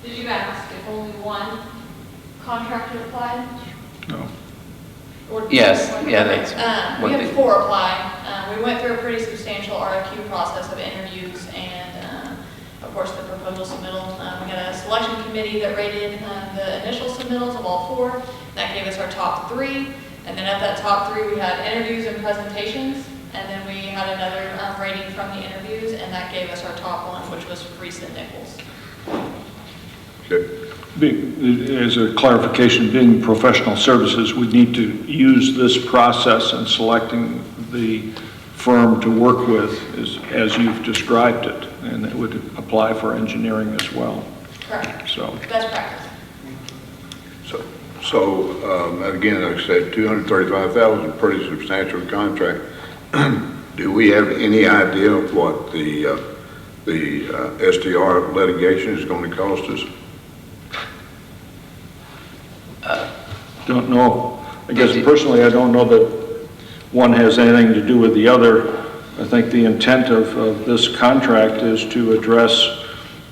Did you ask if only one contractor applied? No. Or Yes, yeah, that's we had 4 apply. We went through a pretty substantial RFQ process of interviews and, of course, the proposal submittal. We had a selection committee that rated the initial submittals of all 4. That gave us our top 3. And then at that top 3, we had interviews and presentations. And then we had another rating from the interviews, and that gave us our top 1, which was Friesen Nichols. Okay. As a clarification, being professional services, we need to use this process in selecting the firm to work with as you've described it, and it would apply for engineering as well. Correct. So. Best practice. So again, like I said, $235,000, pretty substantial contract. Do we have any idea of what the STR litigation is going to cost us? Don't know. I guess personally, I don't know that one has anything to do with the other. I think the intent of this contract is to address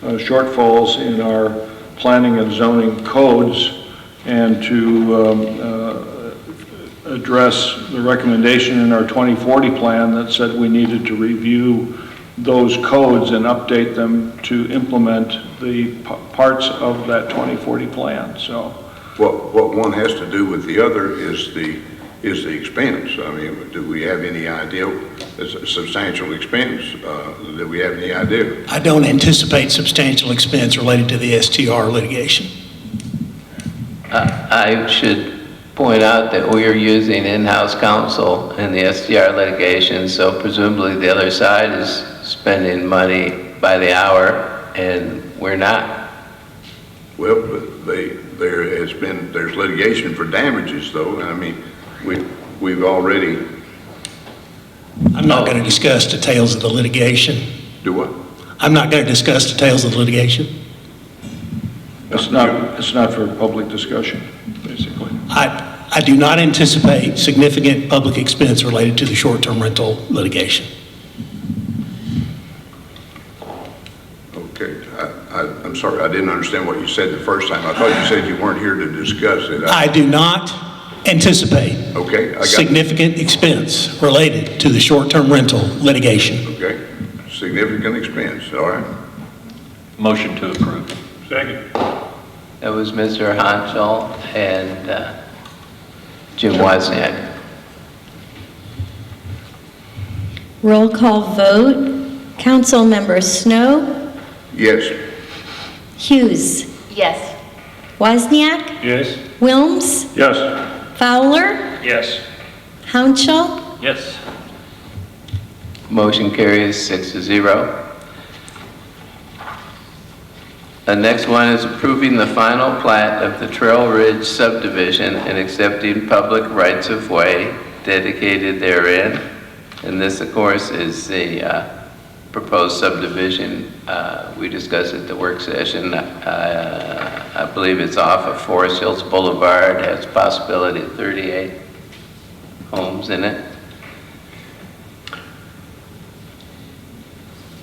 shortfalls in our planning and zoning codes and to address the recommendation in our 2040 plan that said we needed to review those codes and update them to implement the parts of that 2040 plan. So. What one has to do with the other is the expense. I mean, do we have any idea? It's a substantial expense. Do we have any idea? I don't anticipate substantial expense related to the STR litigation. I should point out that we are using in-house counsel in the SDR litigation, so presumably the other side is spending money by the hour, and we're not. Well, but there's litigation for damages though, and I mean, we've already. I'm not going to discuss details of the litigation. Do what? I'm not going to discuss details of the litigation. It's not for public discussion, basically. I do not anticipate significant public expense related to the short-term rental litigation. Okay, I'm sorry, I didn't understand what you said the first time. I thought you said you weren't here to discuss it. I do not anticipate Okay, I got significant expense related to the short-term rental litigation. Okay, significant expense, all right. Motion to approve. Second. That was Mr. Hanschel and Jim Wozniak. Roll call vote. Councilmember Snow, Yes. Hughes, Yes. Wozniak, Yes? Wilms, Yes. Fowler, Yes. Hounshaw, Yes. Motion carries 6-0. The next one is approving the final plat of the Trail Ridge subdivision and accepting public rights-of-way dedicated therein. And this, of course, is the proposed subdivision. We discussed at the work session. I believe it's off of Forest Hills Boulevard, has possibility of 38 homes in it.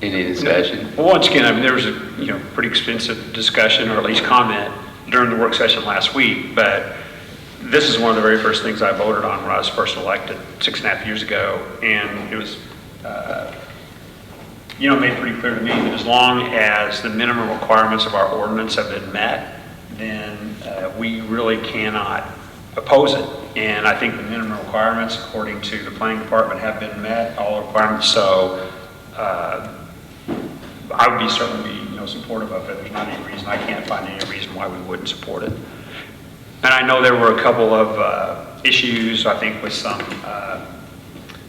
Any discussion? Well, once again, I mean, there was a, pretty extensive discussion, or at least comment, during the work session last week, but this is one of the very first things I voted on when I was first elected 6.5 years ago, and it was, made pretty clear to me that as long as the minimum requirements of our ordinance have been met, then we really cannot oppose it. And I think the minimum requirements, according to the planning department, have been met, all requirements, so I would certainly be, supportive of it. There's not any reason, I can't find any reason why we wouldn't support it. And I know there were a couple of issues, I think, with some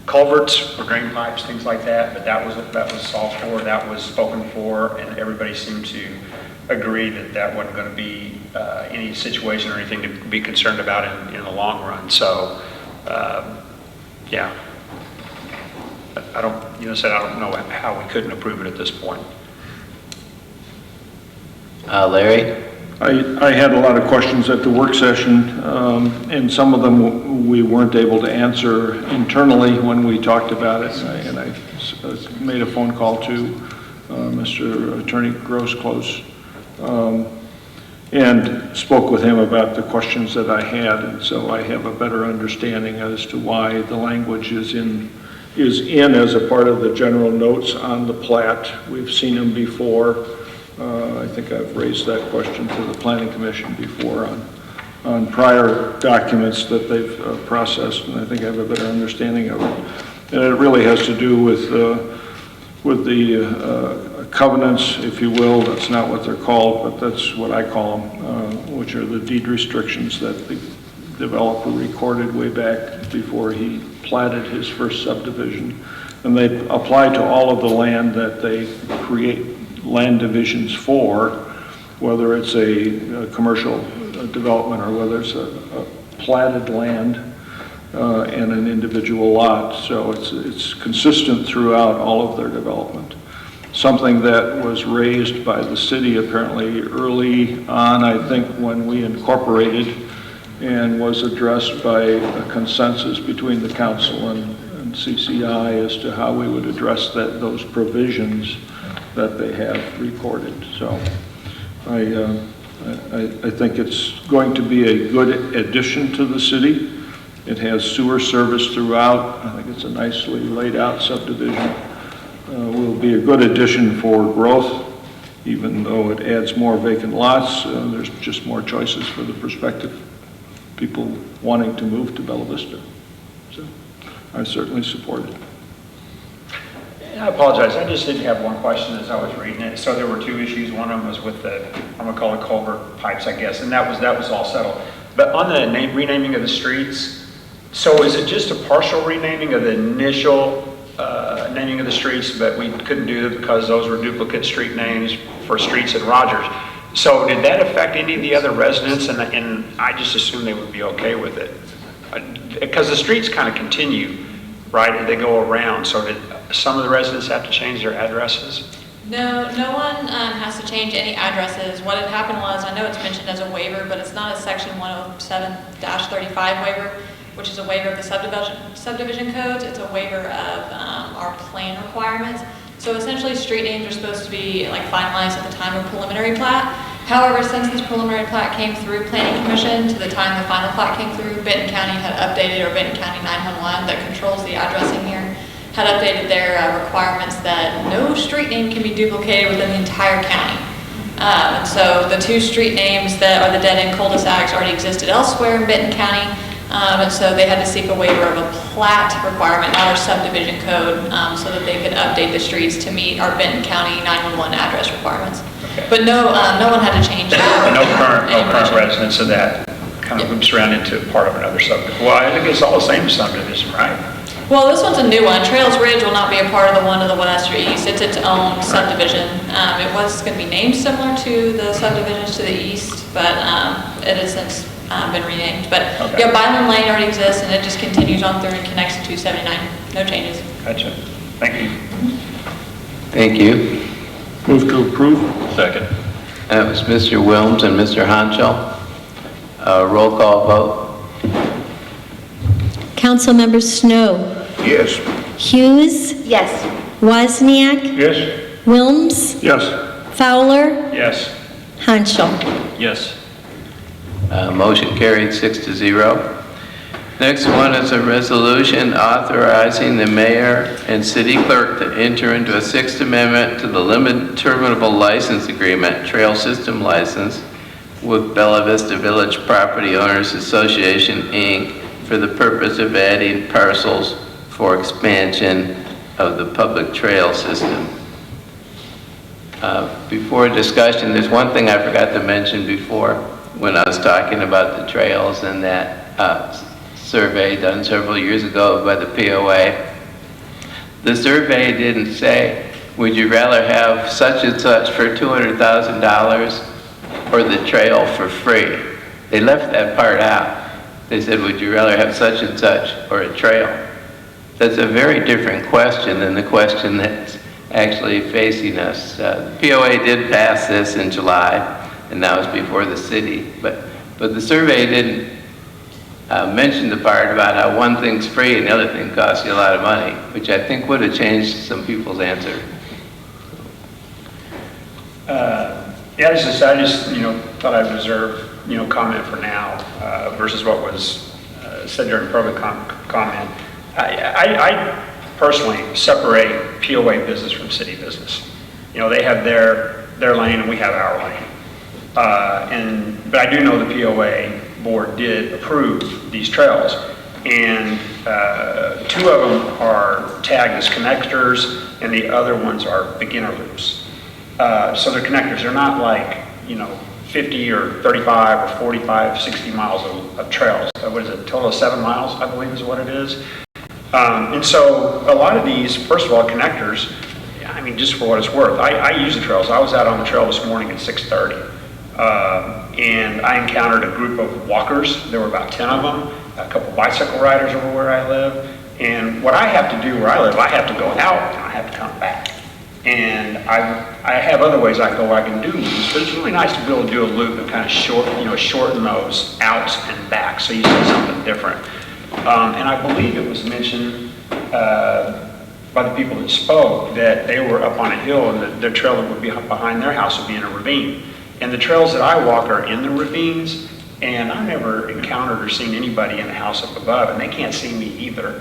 culverts or drain pipes, things like that, but that was solved for, that was spoken for, and everybody seemed to agree that that wasn't going to be any situation or anything to be concerned about in the long run. So, yeah. I don't know how we couldn't approve it at this point. Larry? I had a lot of questions at the work session, and some of them we weren't able to answer internally when we talked about it, and I made a phone call to Mr. Attorney Grosclose and spoke with him about the questions that I had, and so I have a better understanding as to why the language is in as a part of the general notes on the plat. We've seen them before. I think I've raised that question to the Planning Commission before on prior documents that they've processed, and I think I have a better understanding of it. And it really has to do with the covenants, if you will. That's not what they're called, but that's what I call them, which are the deed restrictions that the developer recorded way back before he platted his first subdivision. And they apply to all of the land that they create land divisions for, whether it's a commercial development or whether it's a platted land and an individual lot. So it's consistent throughout all of their development. Something that was raised by the city apparently early on, I think, when we incorporated, and was addressed by a consensus between the council and CCI as to how we would address those provisions that they have recorded. So I think it's going to be a good addition to the city. It has sewer service throughout. I think it's a nicely laid out subdivision. Will be a good addition for growth, even though it adds more vacant lots. There's just more choices for the prospective people wanting to move to Bella Vista. So I certainly support it. I apologize, I just did have one question as I was reading it. So there were two issues. One of them was with the, I'm gonna call it culvert pipes, I guess, and that was all settled. But on the renaming of the streets, so is it just a partial renaming of the initial naming of the streets, but we couldn't do it because those were duplicate street names for streets in Rogers? So did that affect any of the other residents? And I just assumed they would be okay with it. Because the streets kind of continue, right? They go around. So did some of the residents have to change their addresses? No, no one has to change any addresses. What had happened was, I know it's mentioned as a waiver, but it's not a section 107-35 waiver, which is a waiver of the subdivision codes. It's a waiver of our plan requirements. So essentially, street names are supposed to be like finalized at the time of preliminary plat. However, since this preliminary plat came through Planning Commission to the time the final plat came through, Benton County had updated, or Benton County 911 that controls the addressing here, had updated their requirements that no street name can be duplicated within the entire county. And so the two street names that are the dead-end cul-de-sacs already existed elsewhere in Benton County. And so they had to seek a waiver of a plat requirement, not our subdivision code, so that they could update the streets to meet our Benton County 911 address requirements. Okay. But no one had to change that. No current residents of that kind of loops around into part of another subdivision. Well, I think it's all the same subdivision, right? Well, this one's a new one. Trails Ridge will not be a part of the one to the west or east. It's its own subdivision. It was going to be named similar to the subdivisions to the east, but it has since been renamed. But okay. Yeah, Byland Lane already exists, and it just continues on through and connects to 279. No changes. Gotcha. Thank you. Thank you. Move to approve. Second. That was Mr. Wilms and Mr. Hanschel. Roll call vote. Councilmember Snow. Yes. Hughes. Yes. Wozniak. Yes. Wilms. Yes. Fowler. Yes. Hanschel. Yes. Motion carried 6-0. Next one is a resolution authorizing the mayor and city clerk to enter into a Sixth Amendment to the limited terminable license agreement, trail system license, with Bella Vista Village Property Owners Association, Inc., for the purpose of adding parcels for expansion of the public trail system. Before discussion, there's one thing I forgot to mention before when I was talking about the trails and that survey done several years ago by the POA. The survey didn't say, would you rather have such and such for $200,000 or the trail for free? They left that part out. They said, would you rather have such and such or a trail? That's a very different question than the question that's actually facing us. The POA did pass this in July, and that was before the city. But the survey didn't mention the part about how one thing's free and the other thing costs you a lot of money, which I think would have changed some people's answer. Yeah, I just thought I'd reserve, comment for now versus what was said during public comment. I personally separate POA business from city business. They have their lane and we have our lane. But I do know the POA board did approve these trails, and 2 of them are tagged as connectors, and the other ones are beginner loops. So they're connectors. They're not like 50 or 35 or 45, 60 miles of trails. What is it? A total of 7 miles, I believe, is what it is. And so a lot of these, first of all, connectors. I mean, just for what it's worth, I use the trails. I was out on the trail this morning at 6:30. And I encountered a group of walkers. There were about 10 of them, a couple bicycle riders over where I live. And what I have to do where I live, I have to go out and I have to come back. And I have other ways I can do loops, but it's really nice to be able to do a loop and kind of shorten those outs and back so you see something different. And I believe it was mentioned by the people that spoke that they were up on a hill and the trail that would be behind their house would be in a ravine. And the trails that I walk are in the ravines, and I've never encountered or seen anybody in the house up above, and they can't see me either.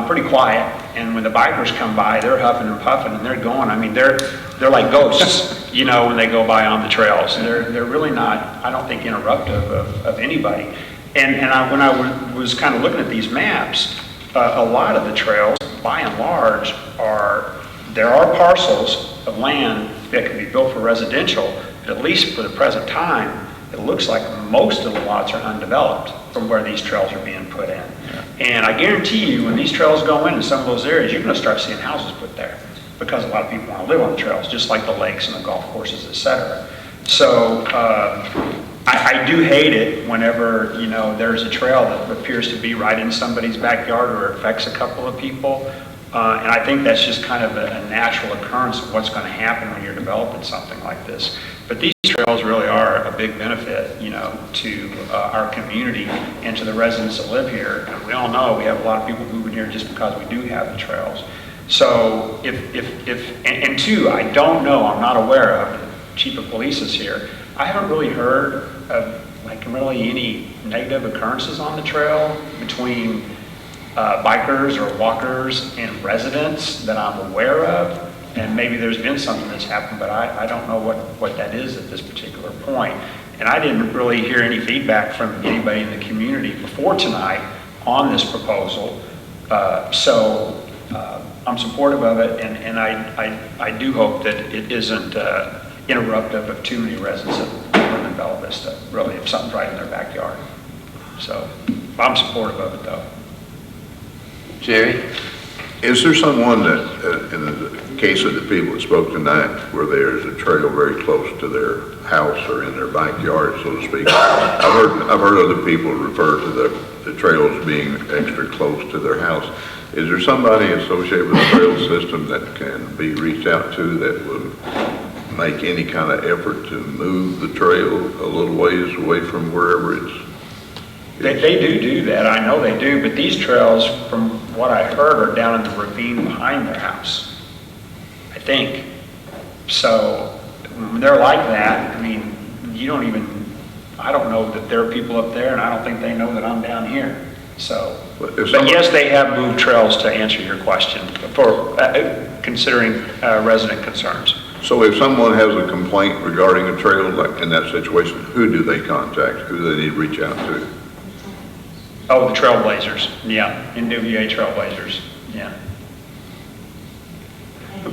Pretty quiet, and when the bikers come by, they're huffing and puffing, and they're going. I mean, they're like ghosts, when they go by on the trails. And they're really not, I don't think, interruptive of anybody. And when I was kind of looking at these maps, a lot of the trails, by and large, there are parcels of land that can be built for residential, but at least for the present time, it looks like most of the lots are undeveloped from where these trails are being put in. And I guarantee you, when these trails go in some of those areas, you're gonna start seeing houses put there because a lot of people wanna live on the trails, just like the lakes and the golf courses, et cetera. So, I do hate it whenever, you know, there's a trail that appears to be right in somebody's backyard or affects a couple of people. And I think that's just kind of a natural occurrence of what's going to happen when you're developing something like this. But these trails really are a big benefit, you know, to our community and to the residents that live here. And we all know we have a lot of people moving here just because we do have the trails. So and two, I don't know, I'm not aware of, the chief of police is here. I haven't really heard of like really any negative occurrences on the trail between bikers or walkers and residents that I'm aware of. And maybe there's been something that's happened, but I don't know what that is at this particular point. And I didn't really hear any feedback from anybody in the community before tonight on this proposal. So I'm supportive of it, and I do hope that it isn't interruptive of too many residents that live in Bella Vista, really, if something's right in their backyard. So I'm supportive of it, though. Jerry? Is there someone that, in the case of the people that spoke tonight, where there's a trail very close to their house or in their backyard, so to speak? I've heard other people refer to the trails being extra close to their house. Is there somebody associated with the trail system that can be reached out to that would make any kind of effort to move the trail a little ways away from wherever it's? They do that, I know they do, but these trails, from what I heard, are down in the ravine behind their house, I think. So when they're like that, I mean, I don't know that there are people up there, and I don't think they know that I'm down here. So, but yes, they have moved trails, to answer your question, for considering resident concerns. So if someone has a complaint regarding a trail like in that situation, who do they contact? Who do they need to reach out to? Oh, the Trailblazers, yeah, NWA Trailblazers, yeah.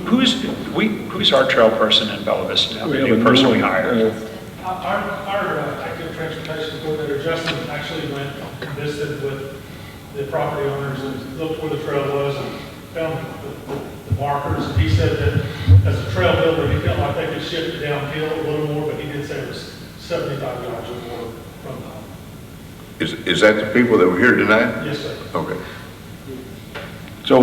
Who's our trail person in Bella Vista now? The new person we hired? Our active transportation coordinator, Justin, actually went and visited with the property owners and looked where the trail was and found the markers. And he said that as a trail builder, he felt like they could shift it downhill a little more, but he did say it was 75 yards or more from the home. Is that the people that were here tonight? Yes, sir. Okay. So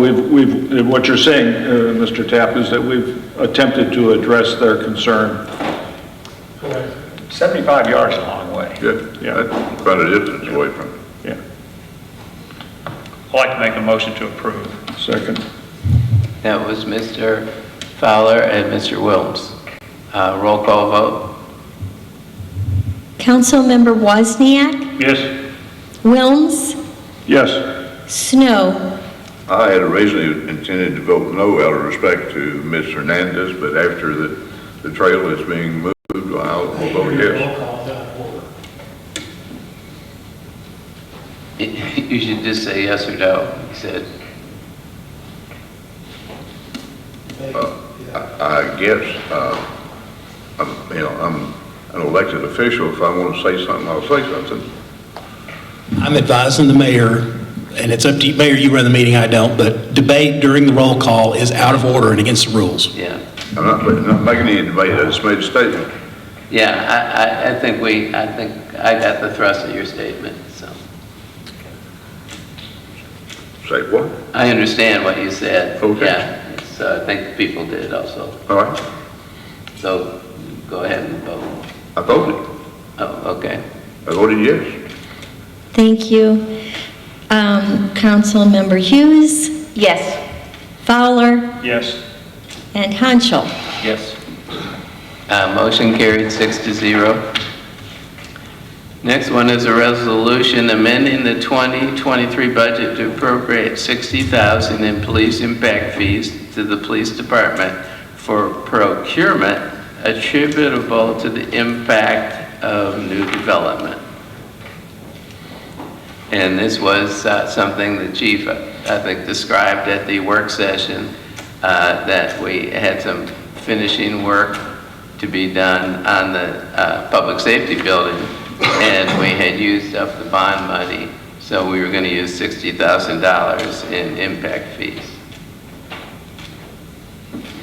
what you're saying, Mr. Tapp, is that we've attempted to address their concern. Correct. 75 yards is a long way. Good. Yeah, that's quite a distance away from it. Yeah. I'd like to make a motion to approve. Second. That was Mr. Fowler and Mr. Wilms. Roll call vote. Councilmember Wozniak, Yes. Wilms, Yes. Snow. I had originally intended to vote no out of respect to Ms. Hernandez, but after the trail is being moved, I'll vote yes. You should just say yes or no, he said. I guess, I'm an elected official. If I want to say something, I'll say something. I'm advising the mayor, and it's up to you, Mayor, you run the meeting, I don't, but debate during the roll call is out of order and against the rules. Yeah. I'm not making any debate. I just made a statement. Yeah, I think I got the thrust of your statement, so. Say what? I understand what you said. Okay. Yeah, so I think people did also. All right. So go ahead and vote. I voted. Oh, okay. I voted yes. Thank you. Councilmember Hughes, Yes. Fowler, Yes. and Hanschel. Yes. Motion carried 6-0. Next one is a resolution amending the 2023 budget to appropriate $60,000 in police impact fees to the police department for procurement attributable to the impact of new development. And this was something the chief, I think, described at the work session, that we had some finishing work to to be done on the public safety building, and we had used up the bond money, so we were going to use $60,000 in impact fees.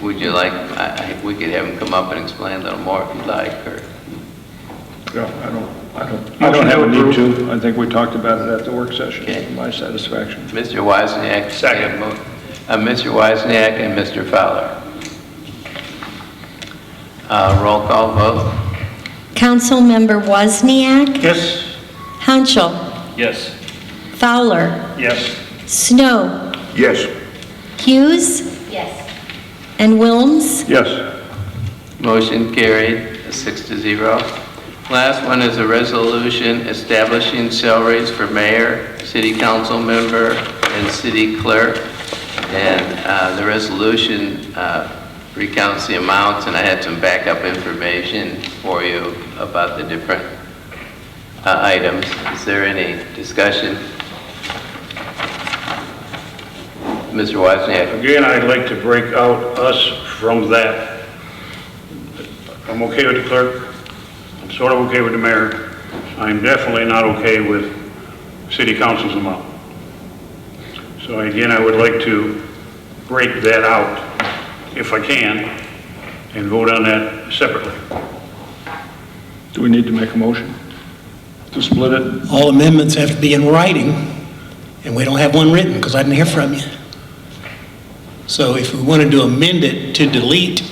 Would you like, we could have him come up and explain a little more if you'd like, or... Yeah, I don't have a need to. I think we talked about it at the work session, Okay. to my satisfaction. Mr. Wozniak. Second. Mr. Wozniak and Mr. Fowler. Roll call vote. Councilmember Wozniak, Yes. Hanschel, Yes. Fowler, Yes. Snow, Yes. Hughes, Yes. and Wilms. Yes. Motion carried, 6-0. Last one is a resolution establishing salaries for mayor, city council member, and city clerk. And the resolution recounts the amounts, and I had some backup information for you about the different items. Is there any discussion? Mr. Wozniak. Again, I'd like to break out us from that. I'm okay with the clerk. I'm sort of okay with the mayor. I'm definitely not okay with city council's amount. So again, I would like to break that out, if I can, and vote on that separately. Do we need to make a motion to split it? All amendments have to be in writing, and we don't have one written because I didn't hear from you. So if we wanted to amend it to delete,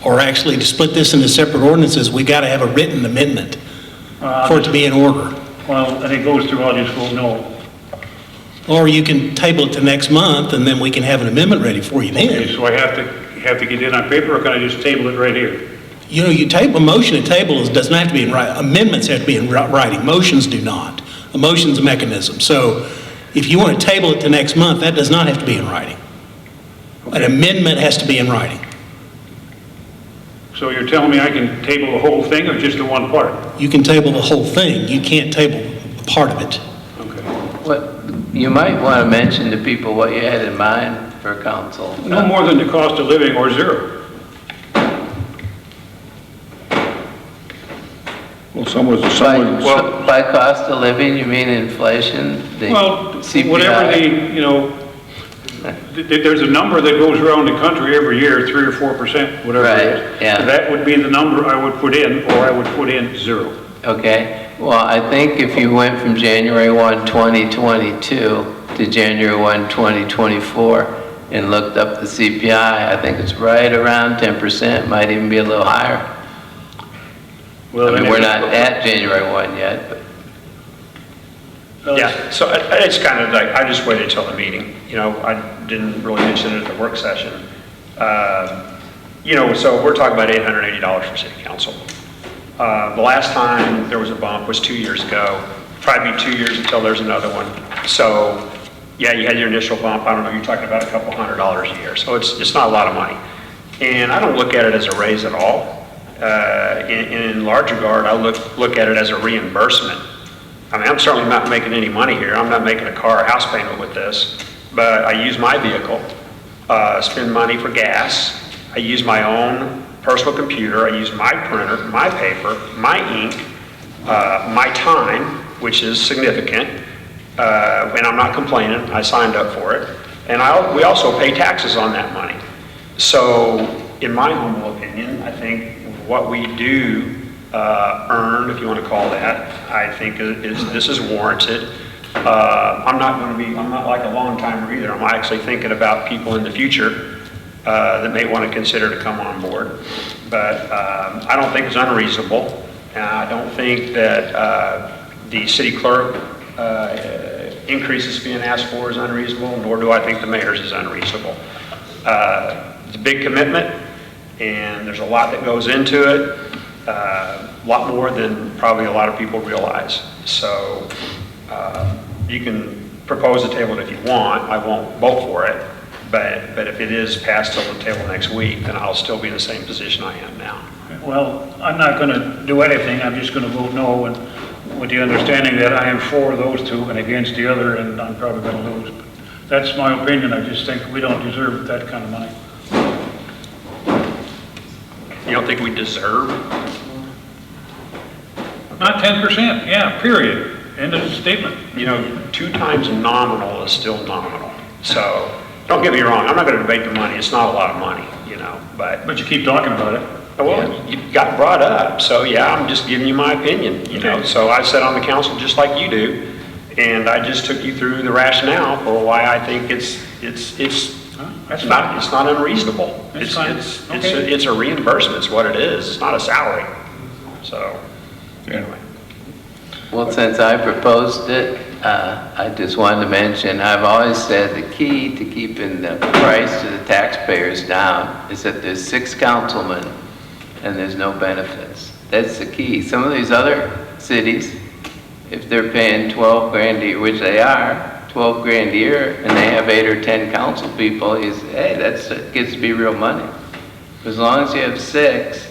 or actually to split this into separate ordinances, we got to have a written amendment for it to be in order. Well, and it goes through, I'll just vote no. Or you can table it to next month, and then we can have an amendment ready for you then. Okay, so I have to get it on paper, or can I just table it right here? You know, you table, a motion to table doesn't have to be in writing. Amendments have to be in writing. Motions do not. A motion's a mechanism. So if you want to table it to next month, that does not have to be in writing. An amendment has to be in writing. So you're telling me I can table the whole thing or just the one part? You can table the whole thing. You can't table a part of it. Okay. What, you might want to mention to people what you had in mind for council. No more than the cost of living or zero. Well, By cost of living, you mean inflation? The Well, CPI? whatever there's a number that goes around the country every year, 3 or 4%, whatever it is. Right, yeah. That would be the number I would put in, or I would put in zero. Okay, well, I think if you went from January 1, 2022 to January 1, 2024 and looked up the CPI, I think it's right around 10%, might even be a little higher. Well, I mean, we're not at January 1 yet, but. Yeah, so it's kind of like, I just waited till the meeting. I didn't really mention it at the work session. So we're talking about $880 for city council. The last time there was a bump was 2 years ago. Probably be 2 years until there's another one. So, yeah, you had your initial bump. I don't know, you're talking about a couple $100 a year. So it's not a lot of money. And I don't look at it as a raise at all. In large regard, I look at it as a reimbursement. I mean, I'm certainly not making any money here. I'm not making a car or house payment with this, but I use my vehicle, spend money for gas. I use my own personal computer. I use my printer, my paper, my ink, my time, which is significant, and I'm not complaining. I signed up for it. And we also pay taxes on that money. So, in my humble opinion, I think what we do earn, if you want to call that, I think this is warranted. I'm not like a long timer either. I'm actually thinking about people in the future that may want to consider to come on board. But I don't think it's unreasonable. And I don't think that the city clerk increases being asked for is unreasonable, nor do I think the mayor's is unreasonable. It's a big commitment, and there's a lot that goes into it. A lot more than probably a lot of people realize. So you can propose a table if you want. I won't vote for it, but if it is passed till the table next week, then I'll still be in the same position I am now. Well, I'm not going to do anything. I'm just going to vote no, and with the understanding that I am for those two and against the other, and I'm probably going to lose. But that's my opinion. I just think we don't deserve that kind of money. You don't think we deserve? Not 10%, yeah, period. End of statement. You know, 2 times nominal is still nominal. So, don't get me wrong, I'm not gonna debate the money, it's not a lot of money, you know, but. But you keep talking about it. Well, you got brought up, so yeah, I'm just giving you my opinion, you know. So I sat on the council just like you do, and I just took you through the rationale for why I think it's not unreasonable. It's a reimbursement, is what it is. It's not a salary. So, anyway. Well, since I proposed it, I just wanted to mention, I've always said the key to keeping the price to the taxpayers down is that there's 6 councilmen and there's no benefits. That's the key. Some of these other cities, if they're paying 12 grand a year, which they are, 12 grand a year, and they have 8 or 10 council people, you say, hey, that gets to be real money. As long as you have 6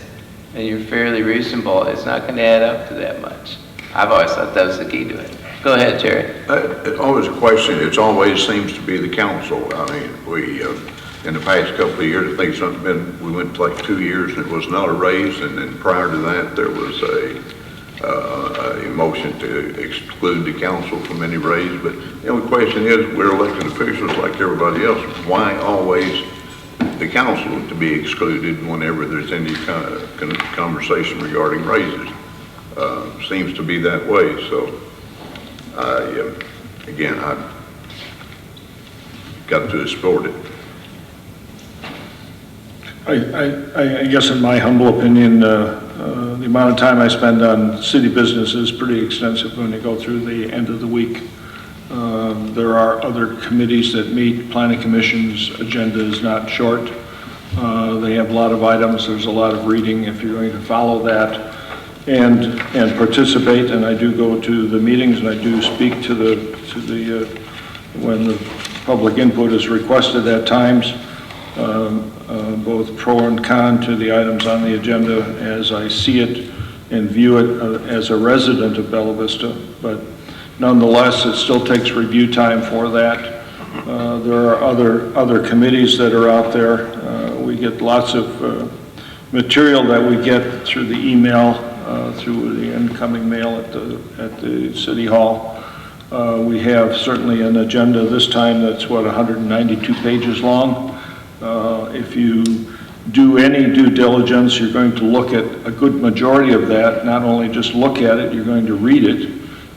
and you're fairly reasonable, it's not going to add up to that much. I've always thought that was the key to it. Go ahead, Jerry. It's always a question. It always seems to be the council. I mean, we, in the past couple of years, I think something we went to like 2 years and it was not a raise, and then prior to that, there was a motion to exclude the council from any raise. But the only question is, we're elected officials like everybody else. Why always the council to be excluded whenever there's any kind of conversation regarding raises? Seems to be that way. So, again, I got to support it. I guess in my humble opinion, the amount of time I spend on city business is pretty extensive when you go through the end of the week. There are other committees that meet. Planning Commission's agenda is not short. They have a lot of items. There's a lot of reading if you're going to follow that and participate. And I do go to the meetings and I do speak to the when the public input is requested at times. Both pro and con to the items on the agenda as I see it and view it as a resident of Bella Vista, but nonetheless, it still takes review time for that. There are other committees that are out there. We get lots of material that we get through the email, through the incoming mail at the City Hall. We have certainly an agenda this time that's 192 pages long. If you do any due diligence, you're going to look at a good majority of that. Not only just look at it, you're going to read it.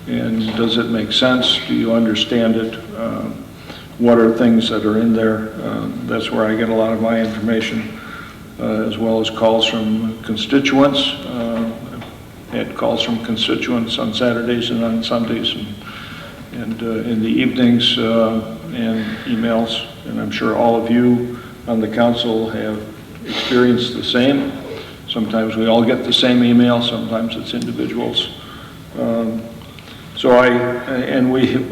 And does it make sense? Do you understand it? What are things that are in there? That's where I get a lot of my information, as well as calls from constituents. Had calls from constituents on Saturdays and on Sundays and in the evenings and emails. And I'm sure all of you on the council have experienced the same. Sometimes we all get the same email, sometimes it's individuals.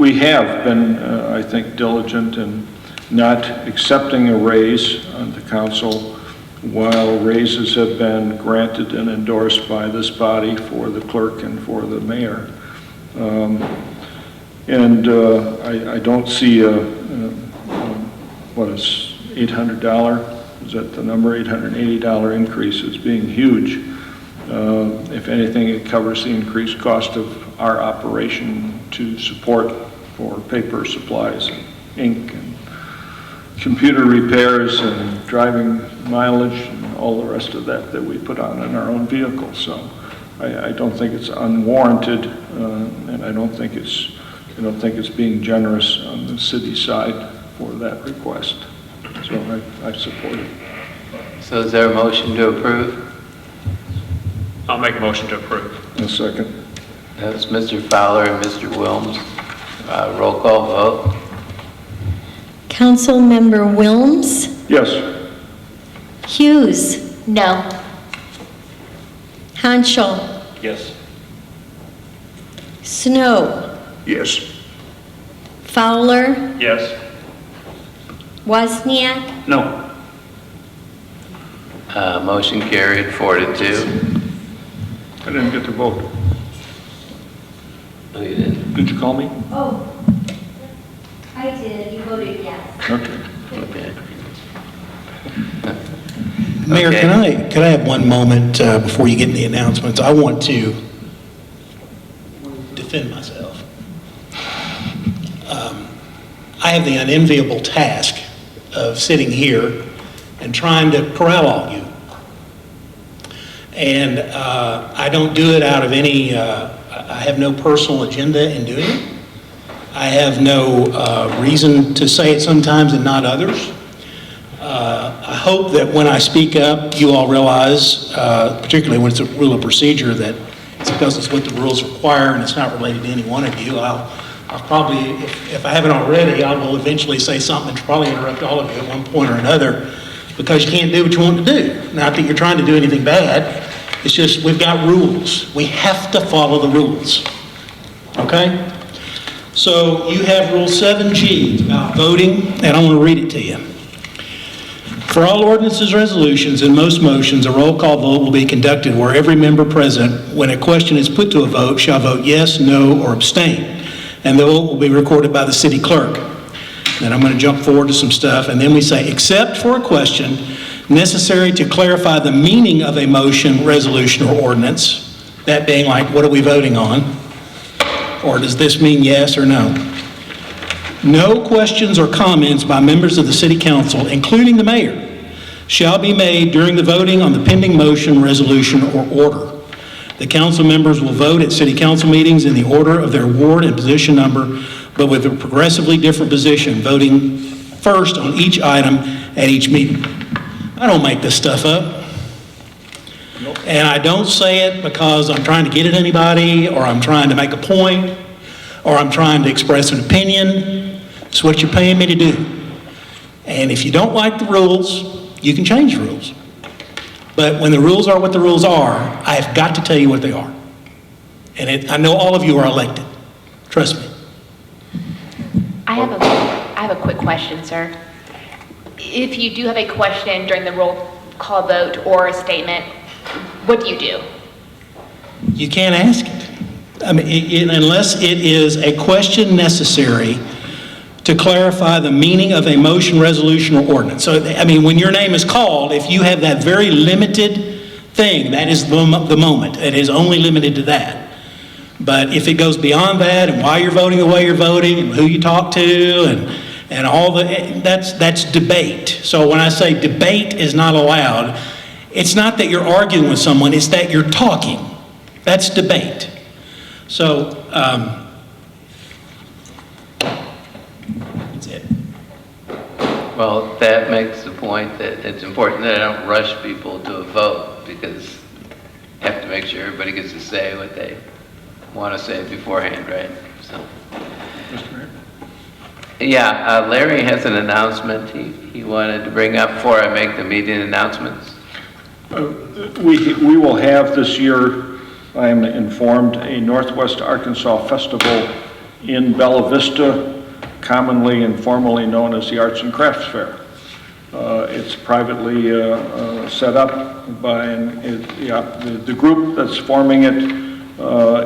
We have been, I think, diligent in not accepting a raise on the council while raises have been granted and endorsed by this body for the clerk and for the mayor. I don't see what is $800, is that the number, $880 increase as being huge. If anything, it covers the increased cost of our operation to support for paper supplies and ink and computer repairs and driving mileage and all the rest of that we put on in our own vehicles. So I don't think it's unwarranted, and I don't think it's being generous on the city side for that request. So I support it. So is there a motion to approve? I'll make a motion to approve. A second. That was Mr. Fowler and Mr. Wilms. Roll call vote. Councilmember Wilms? Yes. Hughes? No. Hanschel? Yes. Snow? Yes. Fowler? Yes. Wozniak? No. Motion carried 4-2. I didn't get to vote. No, you didn't. Did you call me? Oh, I did. You voted yes. Okay. Okay. Mayor, Okay. could I have one moment before you get into the announcements? I want to defend myself. I have the unenviable task of sitting here and trying to corral all of you. And I don't do it out of any, I have no personal agenda in doing it. I have no reason to say it sometimes and not others. I hope that when I speak up, you all realize, particularly when it's a rule of procedure, that it's because it's what the rules require and it's not related to any one of you. I'll probably, if I haven't already, I will eventually say something to probably interrupt all of you at one point or another, because you can't do what you want to do. Not that you're trying to do anything bad, it's just we've got rules. We have to follow the rules, okay? So you have Rule 7G about voting, and I want to read it to you. For all ordinances, resolutions, and most motions, a roll call vote will be conducted where every member present, when a question is put to a vote, shall vote yes, no, or abstain. And the vote will be recorded by the city clerk. Then I'm going to jump forward to some stuff, and then we say, except for a question necessary to clarify the meaning of a motion, resolution, or ordinance, that being like, what are we voting on? Or does this mean yes or no? No questions or comments by members of the City Council, including the mayor, shall be made during the voting on the pending motion, resolution, or order. The council members will vote at City Council meetings in the order of their ward and position number, but with a progressively different position, voting first on each item at each meeting. I don't make this stuff up. And I don't say it because I'm trying to get at anybody, or I'm trying to make a point, or I'm trying to express an opinion. It's what you're paying me to do. And if you don't like the rules, you can change the rules. But when the rules are what the rules are, I have got to tell you what they are. And I know all of you are elected. Trust me. I have a quick question, sir. If you do have a question during the roll call vote or a statement, what do you do? You can't ask it. I mean, unless it is a question necessary to clarify the meaning of a motion, resolution, or ordinance. So, I mean, when your name is called, if you have that very limited thing, that is the moment. It is only limited to that. But if it goes beyond that, and why you're voting the way you're voting, and who you talk to, and all that's debate. So when I say debate is not allowed, it's not that you're arguing with someone, it's that you're talking. That's debate. So, that's it. Well, that makes the point that it's important that I don't rush people to a vote, because I have to make sure everybody gets to say what they want to say beforehand, right? So. Mr. Mayor? Yeah, Larry has an announcement he wanted to bring up before I make the meeting announcements. We will have this year, I am informed, a Northwest Arkansas Festival in Bella Vista, commonly and formally known as the Arts and Crafts Fair. It's privately set up by the group that's forming it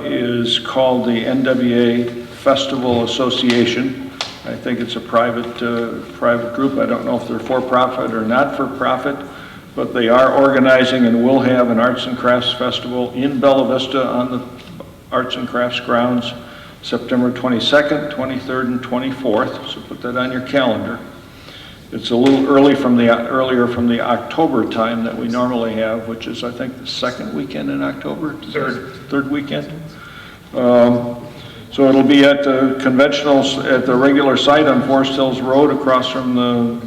is called the NWA Festival Association. I think it's a private group. I don't know if they're for-profit or not for-profit, but they are organizing and will have an Arts and Crafts Festival in Bella Vista on the Arts and Crafts grounds, September 22nd, 23rd, and 24th, so put that on your calendar. It's a little earlier from the October time that we normally have, which is, I think, the second weekend in October? Third weekend? So it'll be at the at the regular site on Forest Hills Road across from the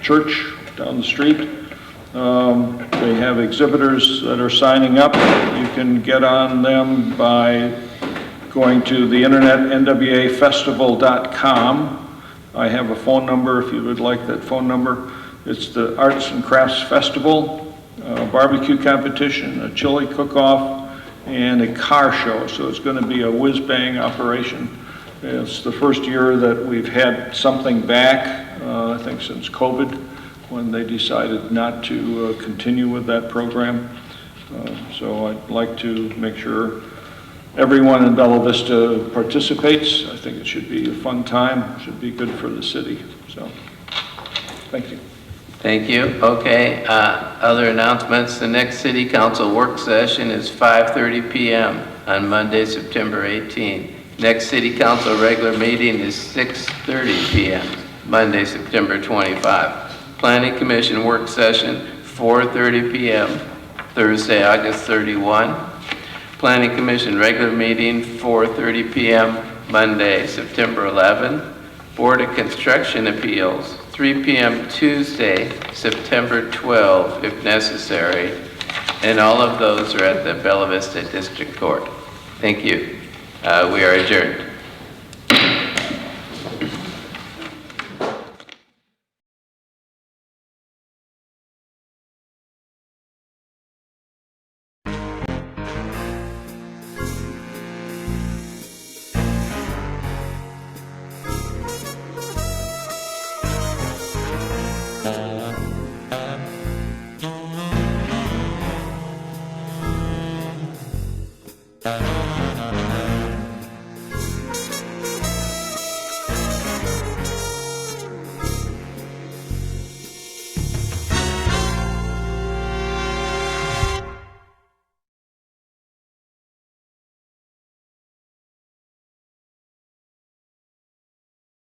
church down the street. They have exhibitors that are signing up. You can get on them by going to the internet, nwafestival.com. I have a phone number if you would like that phone number. It's the Arts and Crafts Festival, a barbecue competition, a chili cook-off, and a car show. So it's going to be a whiz-bang operation. It's the first year that we've had something back, I think since COVID, when they decided not to continue with that program. So I'd like to make sure everyone in Bella Vista participates. I think it should be a fun time. It should be good for the city. So, thank you. Thank you. Okay, other announcements. The next city council work session is 5:30 p.m. on Monday, September 18. Next city council regular meeting is 6:30 p.m. Monday, September 25. Planning commission work session, 4:30 p.m. Thursday, August 31. Planning commission regular meeting, 4:30 p.m. Monday, September 11. Board of Construction Appeals, 3 p.m. Tuesday, September 12, if necessary. And all of those are at the Bella Vista District Court. Thank you. We are adjourned.